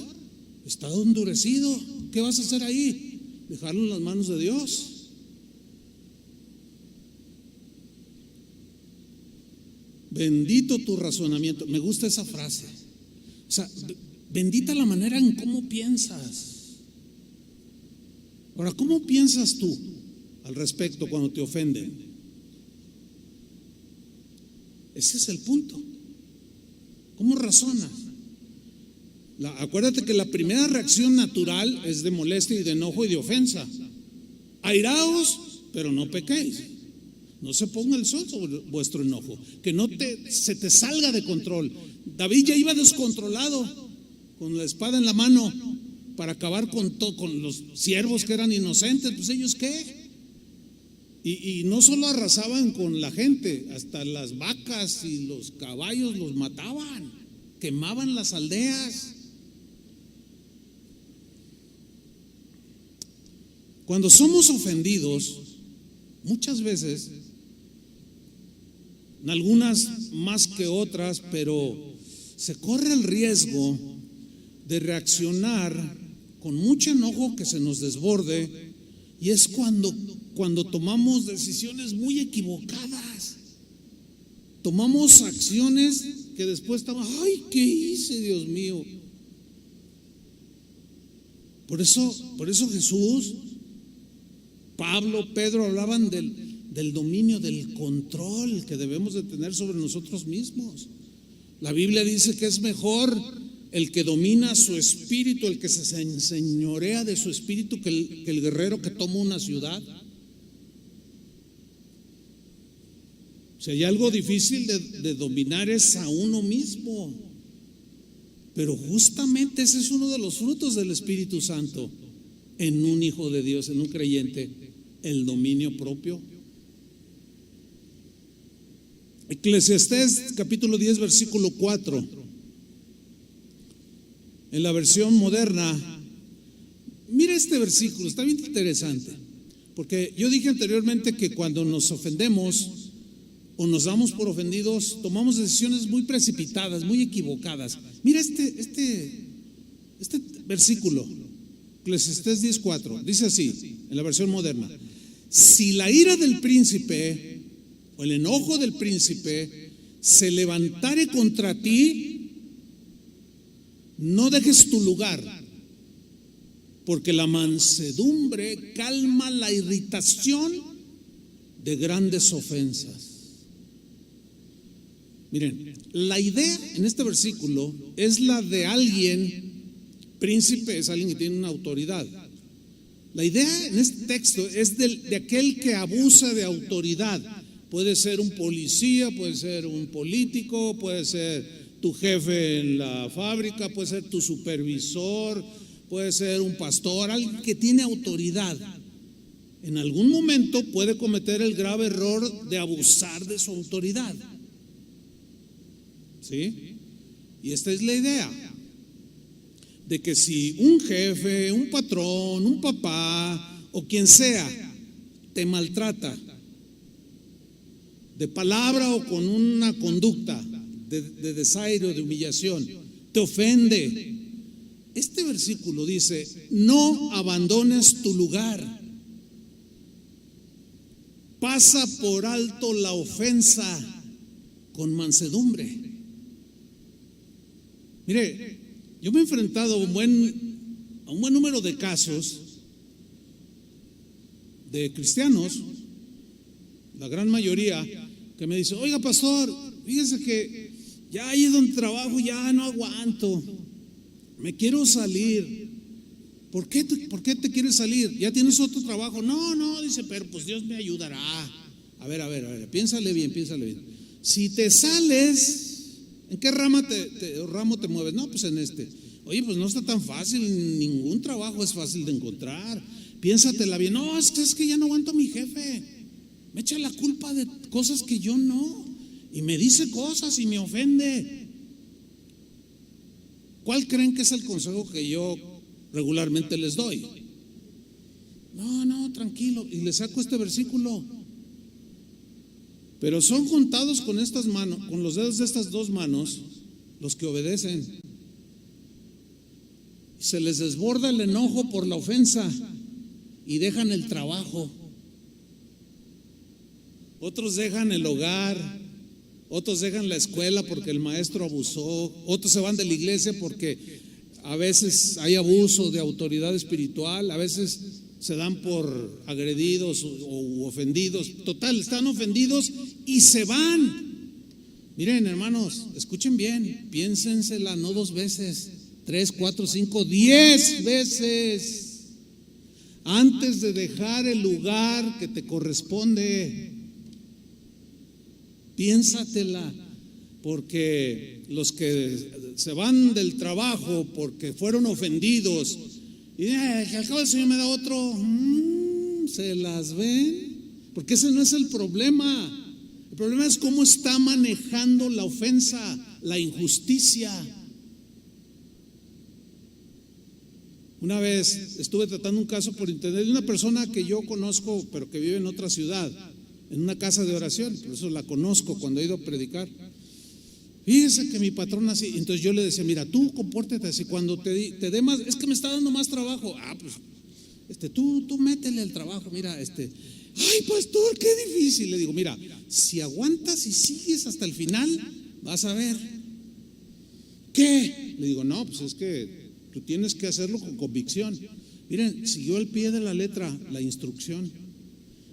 está endurecido. ¿Qué vas a hacer ahí? Dejarlo en las manos de Dios. Bendito tu razonamiento. Me gusta esa frase. O sea, bendita la manera en cómo piensas. Ahora, ¿cómo piensas tú al respecto cuando te ofenden? Ese es el punto. ¿Cómo razonas? Acuérdate que la primera reacción natural es de molestia y de enojo y de ofensa. Airaos, pero no pequéis. No se ponga el sol sobre vuestro enojo, que no se te salga de control. David ya iba descontrolado, con la espada en la mano, para acabar con los siervos que eran inocentes. Pues ellos qué. Y no solo arrasaban con la gente, hasta las vacas y los caballos los mataban, quemaban las aldeas. Cuando somos ofendidos, muchas veces, en algunas más que otras, pero se corre el riesgo de reaccionar con mucho enojo que se nos desborde, y es cuando tomamos decisiones muy equivocadas, tomamos acciones que después estamos: ay, ¿qué hice, Dios mío? Por eso Jesús, Pablo, Pedro hablaban del dominio, del control que debemos de tener sobre nosotros mismos. La Biblia dice que es mejor el que domina su espíritu, el que se enseñorea de su espíritu, que el guerrero que toma una ciudad. Si hay algo difícil de dominar es a uno mismo. Pero justamente ese es uno de los frutos del Espíritu Santo en un hijo de Dios, en un creyente: el dominio propio. Eclesiastés capítulo 10 versículo 4, en la versión moderna. Mira este versículo, está bien interesante, porque yo dije anteriormente que cuando nos ofendemos o nos damos por ofendidos, tomamos decisiones muy precipitadas, muy equivocadas. Mira este versículo, Eclesiastés 10:4, dice así, en la versión moderna: si la ira del príncipe o el enojo del príncipe se levantare contra ti, no dejes tu lugar, porque la mansedumbre calma la irritación de grandes ofensas. Miren, la idea en este versículo es la de alguien, príncipe es alguien que tiene una autoridad. La idea en este texto es de aquel que abusa de autoridad. Puede ser un policía, puede ser un político, puede ser tu jefe en la fábrica, puede ser tu supervisor, puede ser un pastor, alguien que tiene autoridad. En algún momento puede cometer el grave error de abusar de su autoridad. ¿Sí? Y esta es la idea, de que si un jefe, un patrón, un papá o quien sea te maltrata de palabra o con una conducta de desaire o de humillación, te ofende, este versículo dice: no abandones tu lugar. Pasa por alto la ofensa con mansedumbre. Mire, yo me he enfrentado a un buen número de casos de cristianos, la gran mayoría, que me dicen: oiga, pastor, fíjese que ya ahí donde trabajo ya no aguanto, me quiero salir. ¿Por qué te quieres salir? ¿Ya tienes otro trabajo? No, dice, pero pues Dios me ayudará. A ver, piénsale bien. Si te sales, ¿en qué ramo te mueves? No, pues en este. Oye, pues no está tan fácil, ningún trabajo es fácil de encontrar. Piénsatela bien. No, es que ya no aguanto a mi jefe. Me echa la culpa de cosas que yo no, y me dice cosas y me ofende. ¿Cuál creen que es el consejo que yo regularmente les doy? No, tranquilo, y les saco este versículo. Pero son contados con estas manos, con los dedos de estas dos manos, los que obedecen. Se les desborda el enojo por la ofensa y dejan el trabajo. Otros dejan el hogar, otros dejan la escuela porque el maestro abusó, otros se van de la iglesia porque a veces hay abuso de autoridad espiritual, a veces se dan por agredidos o ofendidos. Total, están ofendidos y se van. Miren, hermanos, escuchen bien, piénsensela no 2 veces, 3, 4, 5, 10 veces antes de dejar el lugar que te corresponde. Piénsatela, porque los que se van del trabajo porque fueron ofendidos y al cabo el Señor me da otro, se las ven, porque ese no es el problema. El problema es cómo está manejando la ofensa, la injusticia. Una vez estuve tratando un caso por internet de una persona que yo conozco, pero que vive en otra ciudad, en una casa de oración, por eso la conozco cuando he ido a predicar. Fíjese que mi patrón así, entonces yo le decía: mira, tú compórtate así, cuando te dé más, es que me está dando más trabajo. Pues tú métele el trabajo, mira, ay pastor, qué difícil. Le digo: mira, si aguantas y sigues hasta el final, vas a ver. ¿Qué? Le digo: no, pues es que tú tienes que hacerlo con convicción. Miren, siguió al pie de la letra la instrucción.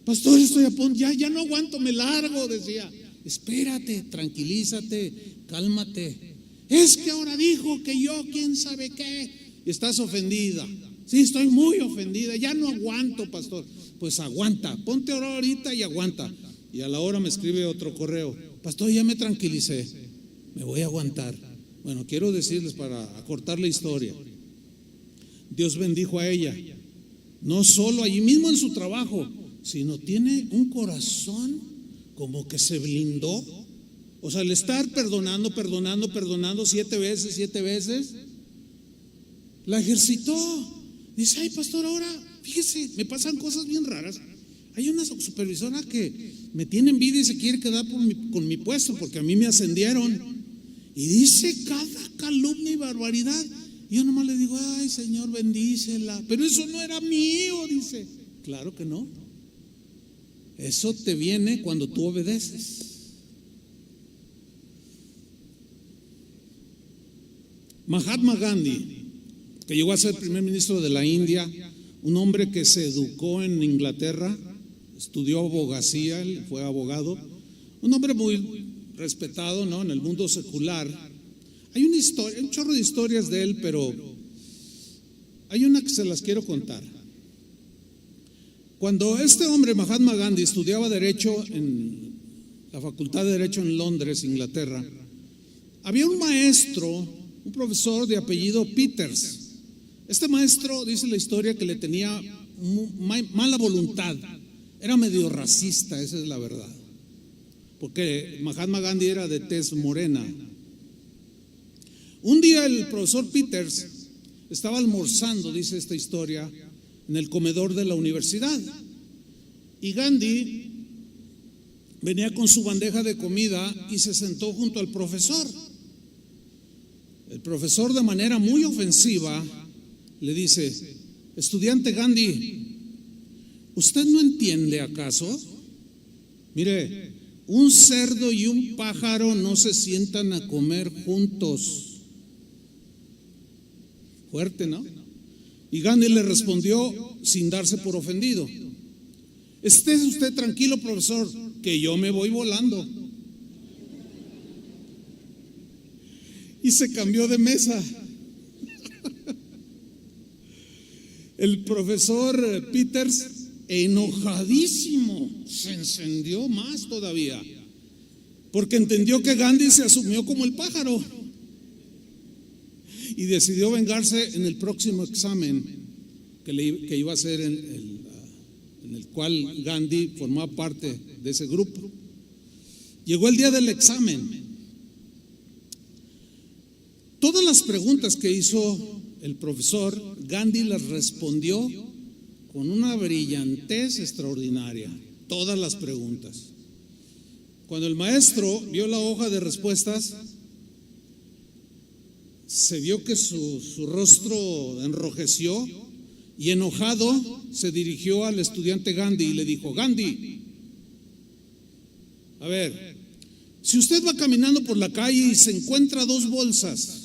Pastor, estoy a punto, ya no aguanto, me largo, decía. Espérate, tranquilízate, cálmate. Es que ahora dijo que yo, quién sabe qué. Y estás ofendida. Sí, estoy muy ofendida, ya no aguanto, pastor. Pues aguanta, ponte a orar ahorita y aguanta. Y a la hora me escribe otro correo: pastor, ya me tranquilicé, me voy a aguantar. Bueno, quiero decirles, para acortar la historia, Dios bendijo a ella, no solo allí mismo en su trabajo, sino tiene un corazón como que se blindó. O sea, el estar perdonando 7 veces, la ejercitó. Dice: ay pastor, ahora fíjese, me pasan cosas bien raras. Hay una supervisora que me tiene envidia y se quiere quedar con mi puesto porque a mí me ascendieron, y dice cada calumnia y barbaridad. Y yo nomás le digo: ay Señor, bendícela. Pero eso no era mío, dice. Claro que no. Eso te viene cuando tú obedeces. Mahatma Gandhi, que llegó a ser primer ministro de la India, un hombre que se educó en Inglaterra, estudió abogacía, él fue abogado, un hombre muy respetado, ¿no?, en el mundo secular. Hay una historia, un chorro de historias de él, pero hay una que se las quiero contar. Cuando este hombre, Mahatma Gandhi, estudiaba Derecho en la Facultad de Derecho en Londres, Inglaterra, Había un maestro, un profesor de apellido Peters. Este maestro, dice la historia, que le tenía mala voluntad. Era medio racista, esa es la verdad. Porque Mahatma Gandhi era de tez morena. Un día el profesor Peters estaba almorzando, dice esta historia, en el comedor de la universidad. Y Gandhi venía con su bandeja de comida y se sentó junto al profesor. El profesor, de manera muy ofensiva, le dice: estudiante Gandhi, ¿usted no entiende acaso? Mire, un cerdo y un pájaro no se sientan a comer juntos. Fuerte, ¿no? Y Gandhi le respondió sin darse por ofendido: esté usted tranquilo, profesor, que yo me voy volando. Y se cambió de mesa. El profesor Peters, enojadísimo, se encendió más todavía, porque entendió que Gandhi se asumió como el pájaro y decidió vengarse en el próximo examen que iba a ser en el cual Gandhi formaba parte de ese grupo. Llegó el día del examen. Todas las preguntas que hizo el profesor, Gandhi las respondió con una brillantez extraordinaria. Todas las preguntas. Cuando el maestro vio la hoja de respuestas, se vio que su rostro enrojeció y, enojado, se dirigió al estudiante Gandhi y le dijo: Gandhi, a ver, si usted va caminando por la calle y se encuentra dos bolsas,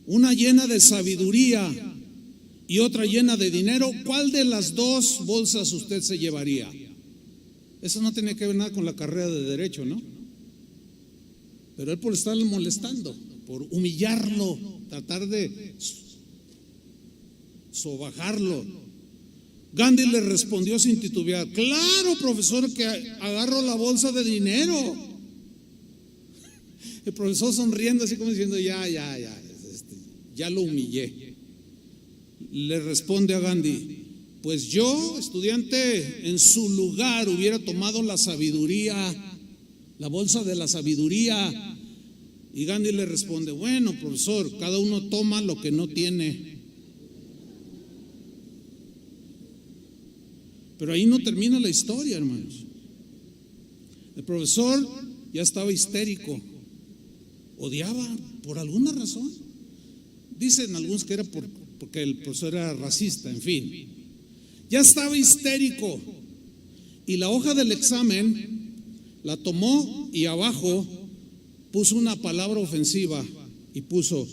una llena de sabiduría y otra llena de dinero, ¿cuál de las dos bolsas usted se llevaría? Eso no tiene que ver nada con la carrera de derecho, ¿no? Pero él, por estarle molestando, por humillarlo, tratar de sobajarlo, Gandhi le respondió sin titubear: claro, profesor, que agarro la bolsa de dinero. El profesor, sonriendo así como diciendo: ya lo humillé. Le responde a Gandhi: pues yo, estudiante, en su lugar hubiera tomado la sabiduría, la bolsa de la sabiduría. Y Gandhi le responde: bueno, profesor, cada uno toma lo que no tiene. Pero ahí no termina la historia, hermanos. El profesor ya estaba histérico, odiaba por alguna razón. Dicen algunos que era porque el profesor era racista, en fin. Ya estaba histérico. Y la hoja del examen la tomó y abajo puso una palabra ofensiva y puso: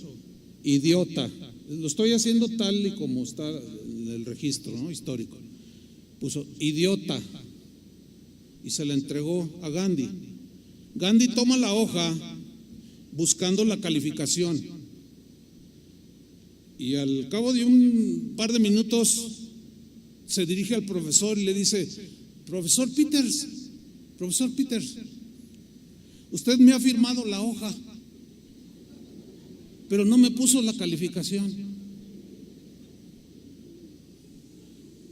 idiota. Lo estoy haciendo tal y como está en el registro, ¿no?, histórico. Puso idiota y se la entregó a Gandhi. Gandhi toma la hoja buscando la calificación. Y al cabo de un par de minutos se dirige al profesor y le dice: profesor Peters, usted me ha firmado la hoja, pero no me puso la calificación.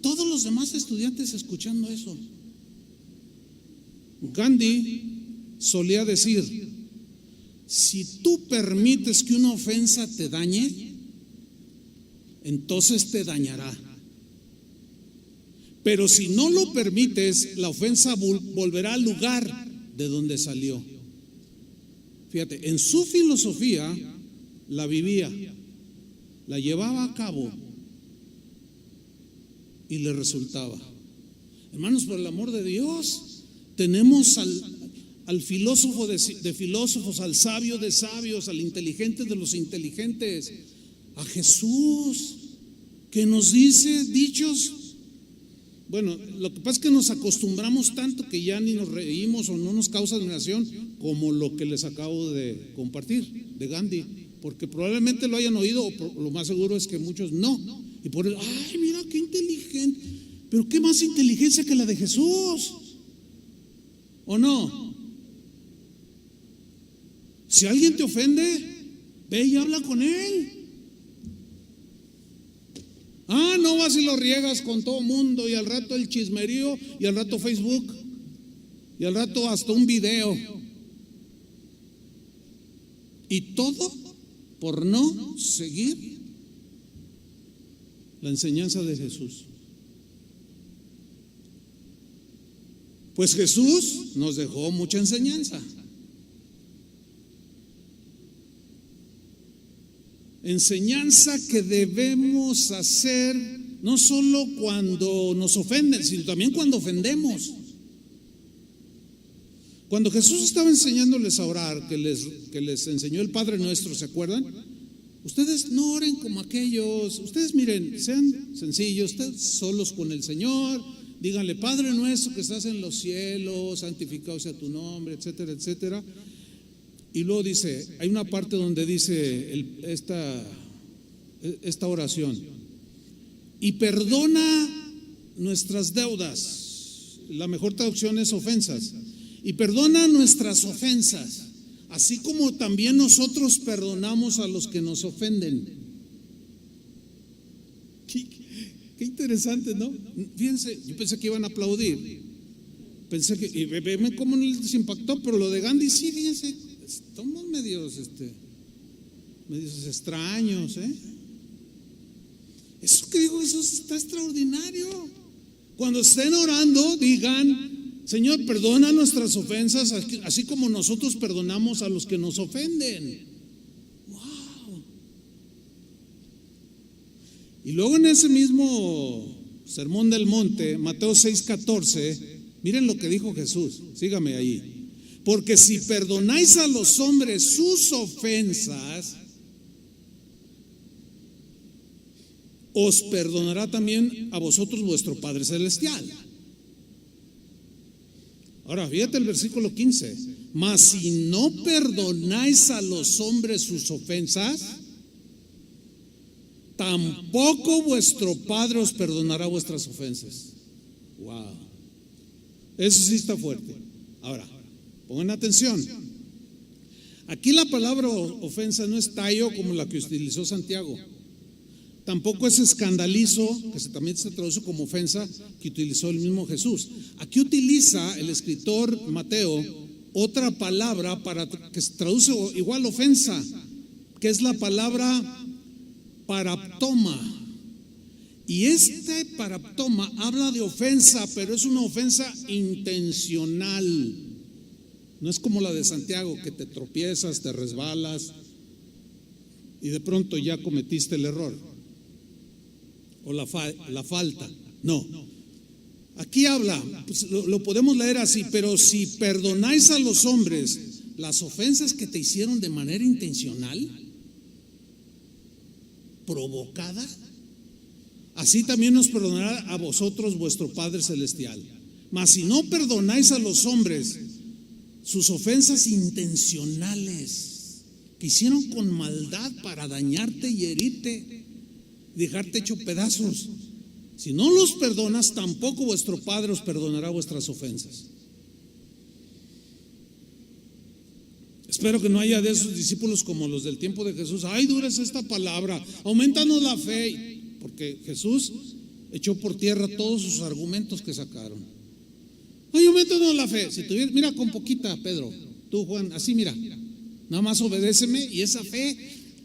Todos los demás estudiantes escuchando eso. Gandhi solía decir: si tú permites que una ofensa te dañe, entonces te dañará. Pero si no lo permites, la ofensa volverá al lugar de donde salió. Fíjate, en su filosofía la vivía, la llevaba a cabo y le resultaba. Hermanos, por el amor de Dios, tenemos al filósofo de filósofos, al sabio de sabios, al inteligente de los inteligentes, a Jesús, que nos dice dichos. Bueno, lo que pasa es que nos acostumbramos tanto que ya ni nos reímos o no nos causa admiración, como lo que les acabo de compartir de Gandhi, porque probablemente lo hayan oído, o lo más seguro es que muchos no. Y por eso, ay, mira qué inteligente. Pero qué más inteligencia que la de Jesús, ¿o no? Si alguien te ofende, ve y habla con él. No vas y lo riegas con todo mundo, y al rato el chismerío, y al rato Facebook, y al rato hasta un video. Y todo por no seguir la enseñanza de Jesús. Pues Jesús nos dejó mucha enseñanza. Enseñanza que debemos hacer no solo cuando nos ofenden, sino también cuando ofendemos. Cuando Jesús estaba enseñándoles a orar, que les enseñó el Padre Nuestro, ¿se acuerdan? Ustedes no oren como aquellos. Ustedes miren, sean sencillos, ustedes solos con el Señor. Díganle: Padre Nuestro que estás en los cielos, santificado sea tu nombre, etcétera, etcétera. Y luego dice, hay una parte donde dice esta oración: y perdona nuestras deudas. La mejor traducción es ofensas. Y perdona nuestras ofensas, así como también nosotros perdonamos a los que nos ofenden. Qué interesante, ¿no? Fíjense, yo pensé que iban a aplaudir. Pensé que, y ve cómo no les impactó, pero lo de Gandhi sí, fíjense, estamos medios extraños, ¿eh? Eso que digo, eso está extraordinario. Cuando estén orando, digan: Señor, perdona nuestras ofensas, así como nosotros perdonamos a los que nos ofenden. ¡Wow! Y luego en ese mismo Sermón del Monte, Mateo 6:14, miren lo que dijo Jesús. Sígame ahí. Porque si perdonáis a los hombres sus ofensas, os perdonará también a vosotros vuestro Padre Celestial. Ahora, fíjate el versículo 15. Mas si no perdonáis a los hombres sus ofensas, tampoco vuestro Padre os perdonará vuestras ofensas. Wow. Eso sí está fuerte. Ahora, pongan atención. Aquí la palabra ofensa no es tallo como la que utilizó Santiago. Tampoco es escandalizo, que también se traduce como ofensa, que utilizó el mismo Jesús. Aquí utiliza el escritor Mateo otra palabra que se traduce igual ofensa, que es la palabra paraptoma. Y este paraptoma habla de ofensa, pero es una ofensa intencional. No es como la de Santiago, que te tropiezas, te resbalas y de pronto ya cometiste el error o la falta. No, aquí habla, pues lo podemos leer así: pero si perdonáis a los hombres las ofensas que te hicieron de manera intencional, provocada, así también os perdonará a vosotros vuestro Padre Celestial. Mas si no perdonáis a los hombres sus ofensas intencionales, que hicieron con maldad para dañarte y herirte, dejarte hecho pedazos, si no los perdonas, tampoco vuestro Padre os perdonará vuestras ofensas. Espero que no haya de esos discípulos como los del tiempo de Jesús: ay, dura es esta palabra, aumentanos la fe. Porque Jesús echó por tierra todos sus argumentos que sacaron. Ay, aumentanos la fe. Si tuvieras, mira, con poquita, Pedro, tú, Juan, así mira, nada más obedéceme, y esa fe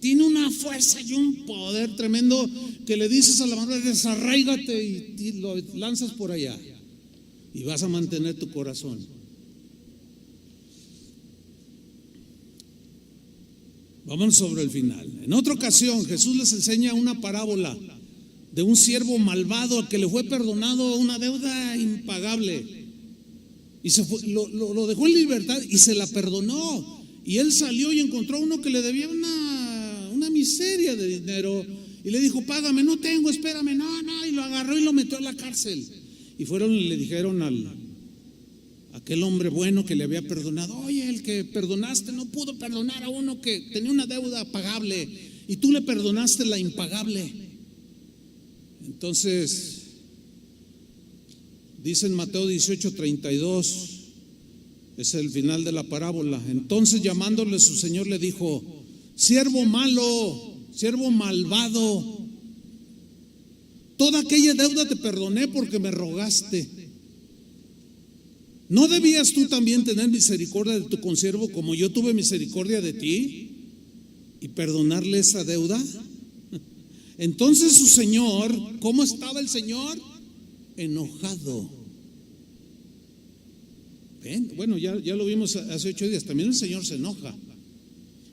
tiene una fuerza y un poder tremendo que le dices a la mano: desarráigate, y lo lanzas por allá y vas a mantener tu corazón. Vamos sobre el final. En otra ocasión Jesús les enseña una parábola de un siervo malvado al que le fue perdonado una deuda impagable, y se fue, lo dejó en libertad y se la perdonó. Y él salió y encontró a uno que le debía una miseria de dinero, y le dijo: págame. No tengo, espérame. No, y lo agarró y lo metió a la cárcel. Y fueron y le dijeron a aquel hombre bueno que le había perdonado: oye, el que perdonaste no pudo perdonar a uno que tenía una deuda pagable, y tú le perdonaste la impagable. Entonces dice en Mateo 18:32: Es el final de la parábola. Entonces, llamándole su señor, le dijo: siervo malo, siervo malvado, toda aquella deuda te perdoné porque me rogaste. ¿No debías tú también tener misericordia de tu consiervo como yo tuve misericordia de ti y perdonarle esa deuda? Entonces su señor, ¿cómo estaba el señor? Enojado. ¿Ven? Bueno, ya lo vimos hace 8 días. También el Señor se enoja,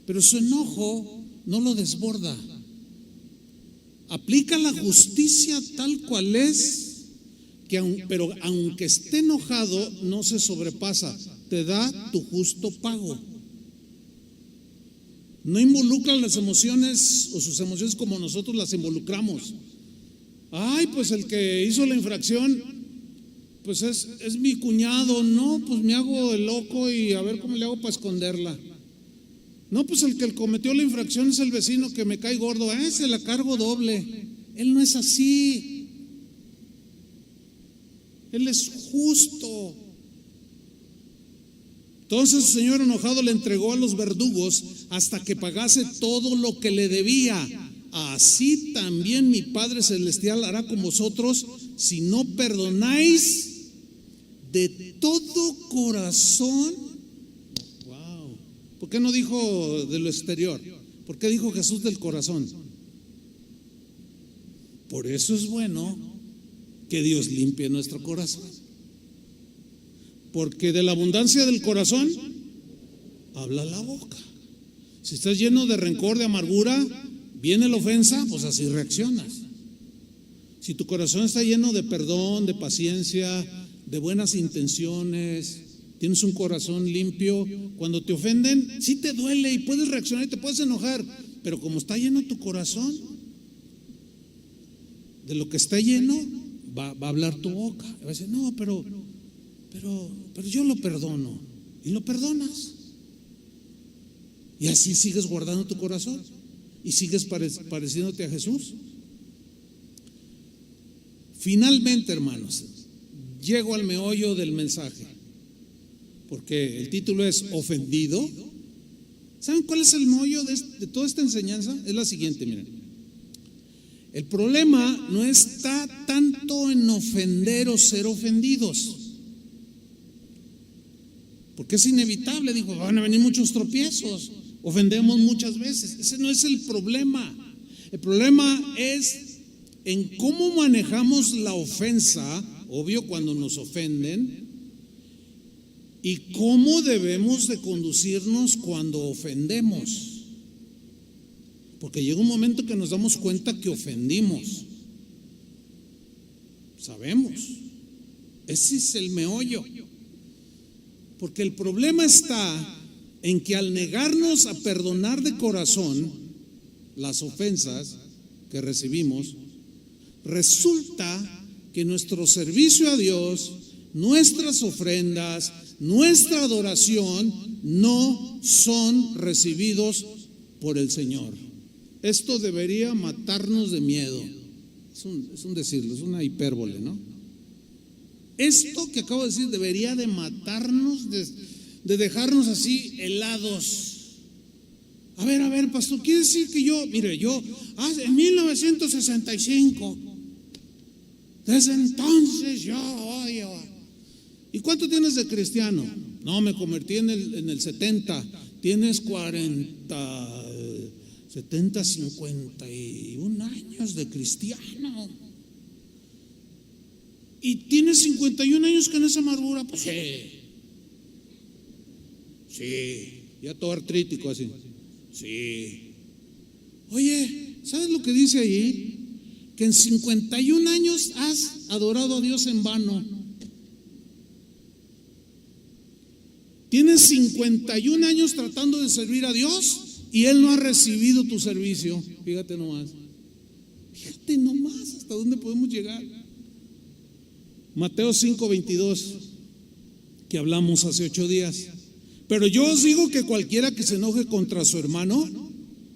pero su enojo no lo desborda. Aplica la justicia tal cual es, pero aunque esté enojado, no se sobrepasa. Te da tu justo pago. No involucra las emociones o sus emociones como nosotros las involucramos. Ay, pues el que hizo la infracción, pues es mi cuñado. No, pues me hago el loco y a ver cómo le hago para esconderla. No, pues el que cometió la infracción es el vecino que me cae gordo. Se la cargo doble. Él no es así. Él es justo. Entonces su señor enojado le entregó a los verdugos hasta que pagase todo lo que le debía. Así también mi Padre Celestial hará con vosotros si no perdonáis de todo corazón. Wow. ¿Por qué no dijo de lo exterior? ¿Por qué dijo Jesús del corazón? Por eso es bueno que Dios limpie nuestro corazón, porque de la abundancia del corazón habla la boca. Si estás lleno de rencor, de amargura, viene la ofensa, pues así reaccionas. Si tu corazón está lleno de perdón, de paciencia, de buenas intenciones, tienes un corazón limpio, cuando te ofenden, sí te duele y puedes reaccionar y te puedes enojar, pero como está lleno tu corazón, de lo que está lleno, va a hablar tu boca. Va a decir: no, pero yo lo perdono. Y lo perdonas. Y así sigues guardando tu corazón y sigues pareciéndote a Jesús. Finalmente, hermanos, llego al meollo del mensaje, porque el título es ofendido. ¿Saben cuál es el meollo de toda esta enseñanza? Es la siguiente, miren. El problema no está tanto en ofender o ser ofendidos, porque es inevitable. Dijo, van a venir muchos tropiezos, ofendemos muchas veces. Ese no es el problema. El problema es en cómo manejamos la ofensa, obvio, cuando nos ofenden, y cómo debemos de conducirnos cuando ofendemos. Porque llega un momento que nos damos cuenta que ofendimos. Sabemos. Ese es el meollo. Porque el problema está en que al negarnos a perdonar de corazón las ofensas que recibimos, resulta que nuestro servicio a Dios, nuestras ofrendas, nuestra adoración no son recibidos por el Señor. Esto debería matarnos de miedo. Es un decirlo, es una hipérbole, ¿no? Esto que acabo de decir debería de matarnos, de dejarnos así helados. A ver, pastor, quiere decir que yo en 1965, desde entonces yo odio. ¿Y cuánto tienes de cristiano? No, me convertí en el 70. Tienes 51 años de cristiano. Y tienes 51 años con esa amargura. Pues sí, ya todo artrítico así. Sí. Oye, ¿sabes lo que dice ahí? Que en 51 años has adorado a Dios en vano. Tienes 51 años tratando de servir a Dios y Él no ha recibido tu servicio. Fíjate nomás hasta dónde podemos llegar. Mateo 5:22, que hablamos hace 8 días. Pero yo os digo que cualquiera que se enoje contra su hermano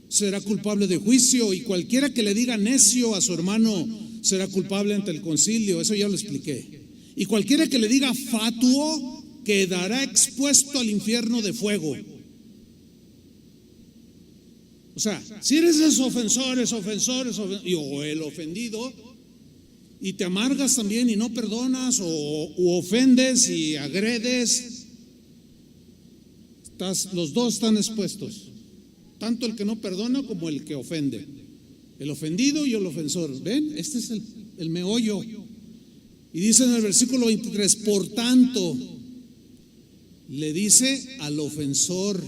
será culpable de juicio, y cualquiera que le diga necio a su hermano será culpable ante el concilio. Eso ya lo expliqué. Y cualquiera que le diga fatuo quedará expuesto al infierno de fuego. O sea, si eres esos ofensores, o el ofendido, y te amargas también y no perdonas, u ofendes y agredes, los dos están expuestos, tanto el que no perdona como el que ofende, el ofendido y el ofensor. ¿Ven? Este es el meollo. Y dice en el versículo 23, por tanto, le dice al ofensor,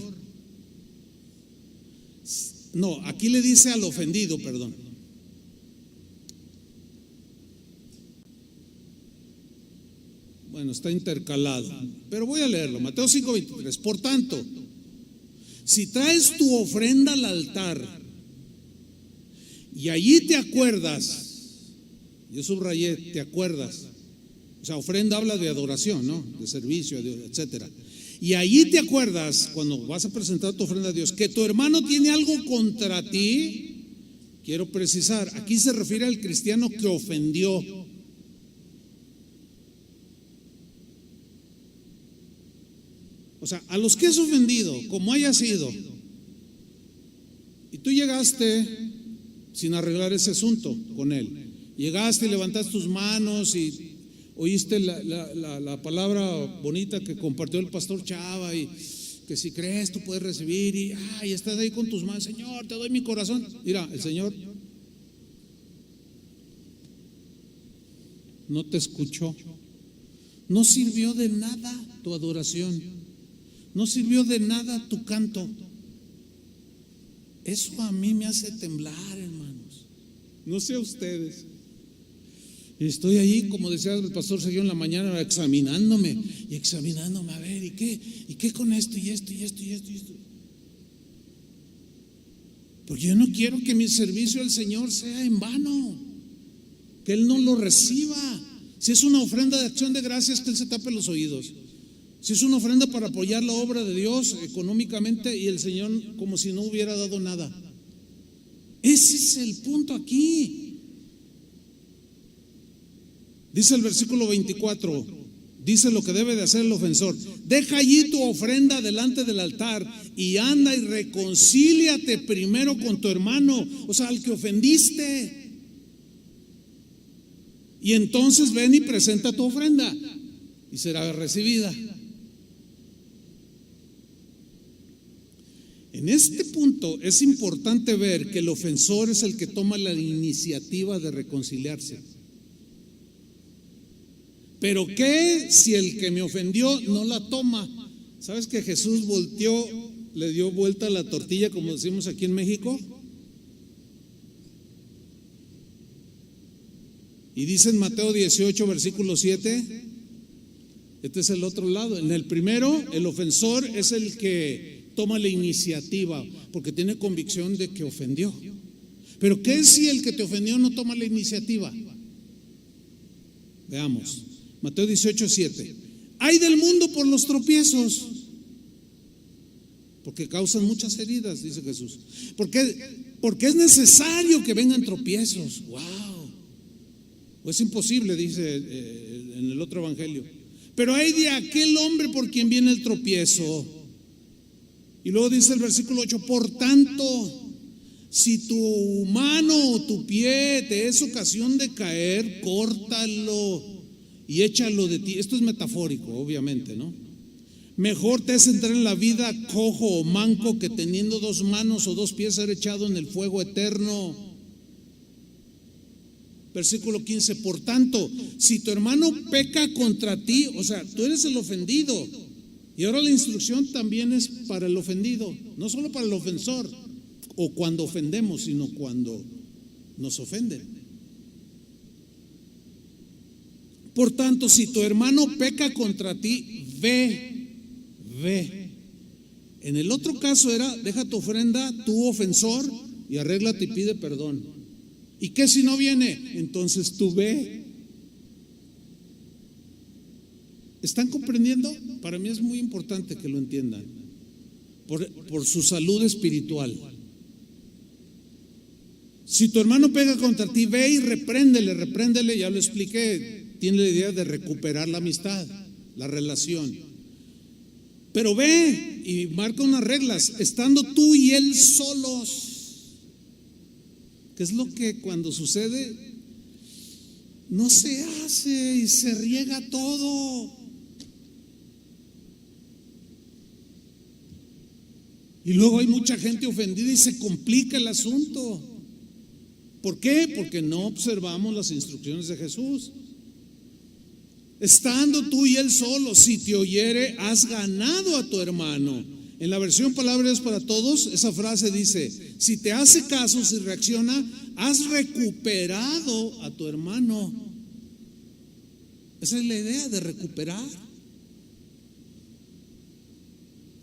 no, aquí le dice al ofendido, perdón. Bueno, está intercalado, pero voy a leerlo. Mateo 5:23. Por tanto, si traes tu ofrenda al altar y allí te acuerdas, yo subrayé, te acuerdas, o sea, ofrenda habla de adoración, ¿no? De servicio, etcétera. Y allí te acuerdas, cuando vas a presentar tu ofrenda a Dios, que tu hermano tiene algo contra ti. Quiero precisar, aquí se refiere al cristiano que ofendió. O sea, a los que es ofendido, como haya sido, y tú llegaste sin arreglar ese asunto con él, llegaste y levantaste tus manos y oíste la palabra bonita que compartió el pastor Chava, y que si crees tú puedes recibir, y estás ahí con tus manos, Señor, te doy mi corazón. Mira, el Señor no te escuchó, no sirvió de nada tu adoración, no sirvió de nada tu canto. Eso a mí me hace temblar, hermanos. No sé a ustedes. Y estoy ahí, como decía el pastor Sergio en la mañana, examinándome, a ver, ¿y qué con esto, y esto? Porque yo no quiero que mi servicio al Señor sea en vano, que Él no lo reciba. Si es una ofrenda de acción de gracias, que Él se tape los oídos. Si es una ofrenda para apoyar la obra de Dios económicamente, y el Señor como si no hubiera dado nada. Ese es el punto aquí. Dice el versículo 24, dice lo que debe de hacer el ofensor: deja allí tu ofrenda delante del altar y anda y reconcíliate primero con tu hermano, o sea, al que ofendiste, y entonces ven y presenta tu ofrenda y será recibida. En este punto es importante ver que el ofensor es el que toma la iniciativa de reconciliarse. Pero ¿qué si el que me ofendió no la toma? ¿Sabes que Jesús volteó, le dio vuelta a la tortilla, como decimos aquí en México? Y dice en Mateo 18, versículo 7, este es el otro lado. En el primero, el ofensor es el que toma la iniciativa, porque tiene convicción de que ofendió. Pero ¿qué si el que te ofendió no toma la iniciativa? Veamos. Mateo 18, 7. Ay del mundo por los tropiezos, porque causan muchas heridas, dice Jesús. Porque es necesario que vengan tropiezos. Wow. O es imposible, dice en el otro evangelio. Pero hay de aquel hombre por quien viene el tropiezo. Y luego dice el versículo 8: por tanto, si tu mano o tu pie te es ocasión de caer, córtalo y échalo de ti. Esto es metafórico, obviamente, ¿no? Mejor te es entrar en la vida cojo o manco que teniendo dos manos o dos pies ser echado en el fuego eterno. Versículo 15: por tanto, si tu hermano peca contra ti, o sea, tú eres el ofendido. Y ahora la instrucción también es para el ofendido, no solo para el ofensor o cuando ofendemos, sino cuando nos ofenden. Por tanto, si tu hermano peca contra ti, ve. En el otro caso era: deja tu ofrenda, tu ofensor, y arréglate y pide perdón. ¿Y qué si no viene? Entonces tú ve. ¿Están comprendiendo? Para mí es muy importante que lo entiendan, por su salud espiritual. Si tu hermano pega contra ti, ve y repréndele, ya lo expliqué. Tiene la idea de recuperar la amistad, la relación. Pero ve y marca unas reglas, estando tú y él solos. ¿Qué es lo que cuando sucede? No se hace y se riega todo. Y luego hay mucha gente ofendida y se complica el asunto. ¿Por qué? Porque no observamos las instrucciones de Jesús. Estando tú y él solo, si te oyere, has ganado a tu hermano. En la versión Palabras para Todos, esa frase dice: si te hace caso, si reacciona, has recuperado a tu hermano. Esa es la idea de recuperar.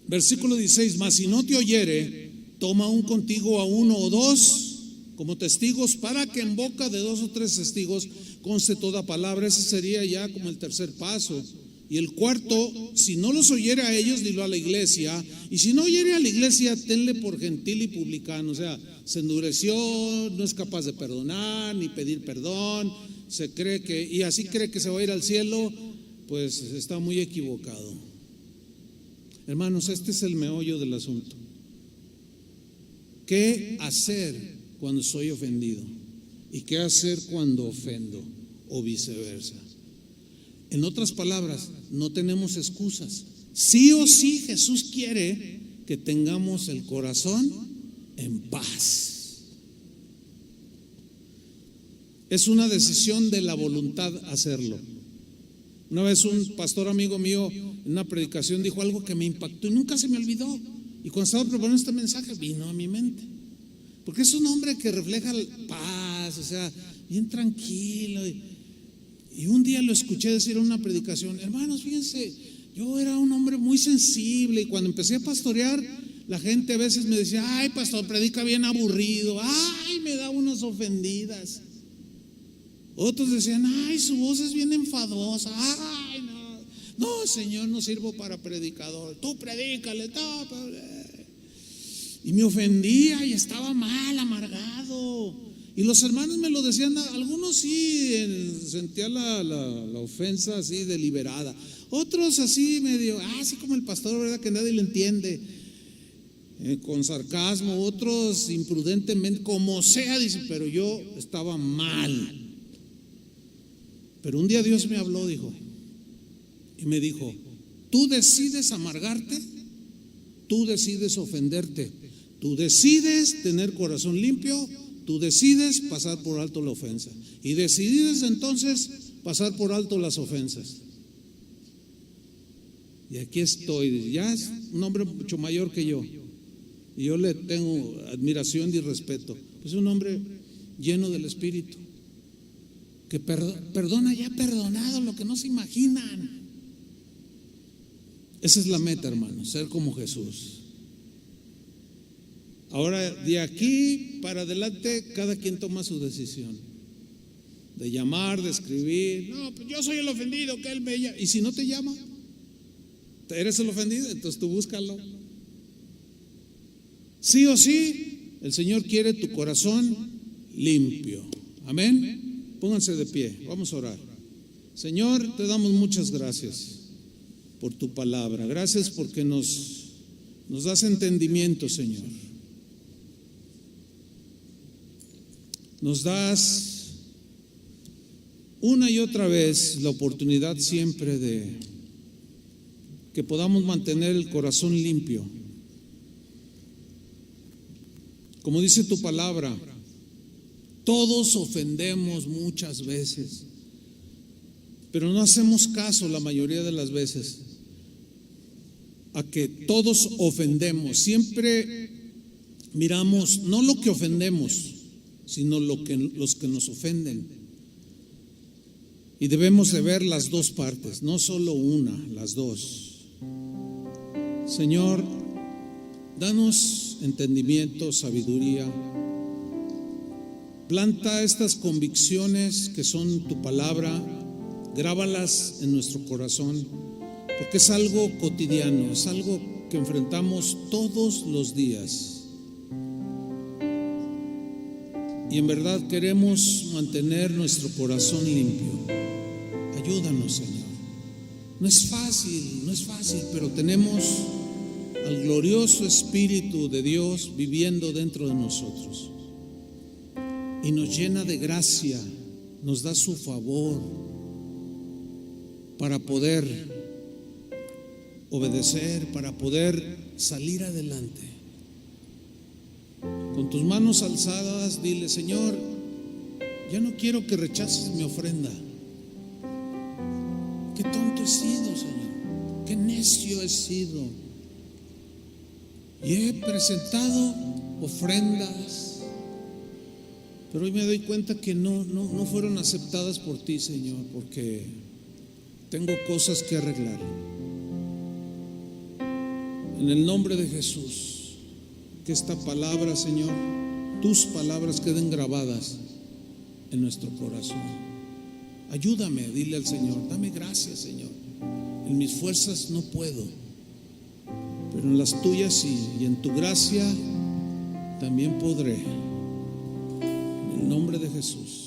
Versículo 16: mas si no te oyere, toma aún contigo a uno o dos como testigos, para que en boca de 2 o 3 testigos conste toda palabra. Ese sería ya como el tercer paso. Y el cuarto: si no los oyere a ellos, dilo a la iglesia. Y si no oyere a la iglesia, tenle por gentil y publicano. O sea, se endureció, no es capaz de perdonar ni pedir perdón, se cree que, y así cree que se va a ir al cielo, pues está muy equivocado. Hermanos, este es el meollo del asunto. ¿Qué hacer cuando soy ofendido? ¿Y qué hacer cuando ofendo? O viceversa. En otras palabras, no tenemos excusas. Sí o sí, Jesús quiere que tengamos el corazón en paz. Es una decisión de la voluntad hacerlo. Una vez un pastor amigo mío en una predicación dijo algo que me impactó y nunca se me olvidó. Y cuando estaba preparando este mensaje vino a mi mente. Porque es un hombre que refleja paz, o sea, bien tranquilo. Y un día lo escuché decir en una predicación: hermanos, fíjense, yo era un hombre muy sensible, y cuando empecé a pastorear, la gente a veces me decía: ay, pastor, predica bien aburrido, ay, me da unas ofendidas. Otros decían: ay, su voz es bien enfadosa, ay, no, Señor, no sirvo para predicador, tú predícale, y me ofendía y estaba mal, amargado. Y los hermanos me lo decían, algunos sí sentía la ofensa así deliberada, otros así medio, así como el pastor, ¿verdad? Que nadie le entiende, con sarcasmo, otros imprudentemente, como sea, dice, pero yo estaba mal. Pero un día Dios me habló, dijo, y me dijo: tú decides amargarte, tú decides ofenderte, tú decides tener corazón limpio, tú decides pasar por alto la ofensa, y decides entonces pasar por alto las ofensas. Y aquí estoy, ya es un hombre mucho mayor que yo, y yo le tengo admiración y respeto. Es un hombre lleno del Espíritu, que perdona, ya perdonado lo que no se imaginan. Esa es la meta, hermano, ser como Jesús. Ahora, de aquí para adelante, cada quien toma su decisión de llamar, de escribir. No, pues yo soy el ofendido, que él me llama. Y si no te llama, eres el ofendido, entonces tú búscalo. Sí o sí, el Señor quiere tu corazón limpio. Amén. Pónganse de pie, vamos a orar. Señor, te damos muchas gracias por tu palabra. Gracias porque nos das entendimiento, Señor. Nos das una y otra vez la oportunidad siempre de que podamos mantener el corazón limpio. Como dice tu palabra, todos ofendemos muchas veces, pero no hacemos caso la mayoría de las veces a que todos ofendemos. Siempre miramos no lo que ofendemos, sino los que nos ofenden. Y debemos de ver las dos partes, no solo una, las dos. Señor, danos entendimiento, sabiduría. Planta estas convicciones que son tu palabra, grábalas en nuestro corazón, porque es algo cotidiano, es algo que enfrentamos todos los días. Y en verdad queremos mantener nuestro corazón limpio. Ayúdanos, Señor. No es fácil, pero tenemos al glorioso Espíritu de Dios viviendo dentro de nosotros. Y nos llena de gracia, nos da su favor para poder obedecer, para poder salir adelante. Con tus manos alzadas, dile: Señor, ya no quiero que rechaces mi ofrenda. Qué tonto he sido, Señor, qué necio he sido. Y he presentado ofrendas, pero hoy me doy cuenta que no fueron aceptadas por ti, Señor, porque tengo cosas que arreglar. En el nombre de Jesús, que esta palabra, Señor, tus palabras queden grabadas en nuestro corazón. Ayúdame, dile al Señor: dame gracia, Señor. En mis fuerzas no puedo, pero en las tuyas sí, y en tu gracia también podré. En el nombre de Jesús.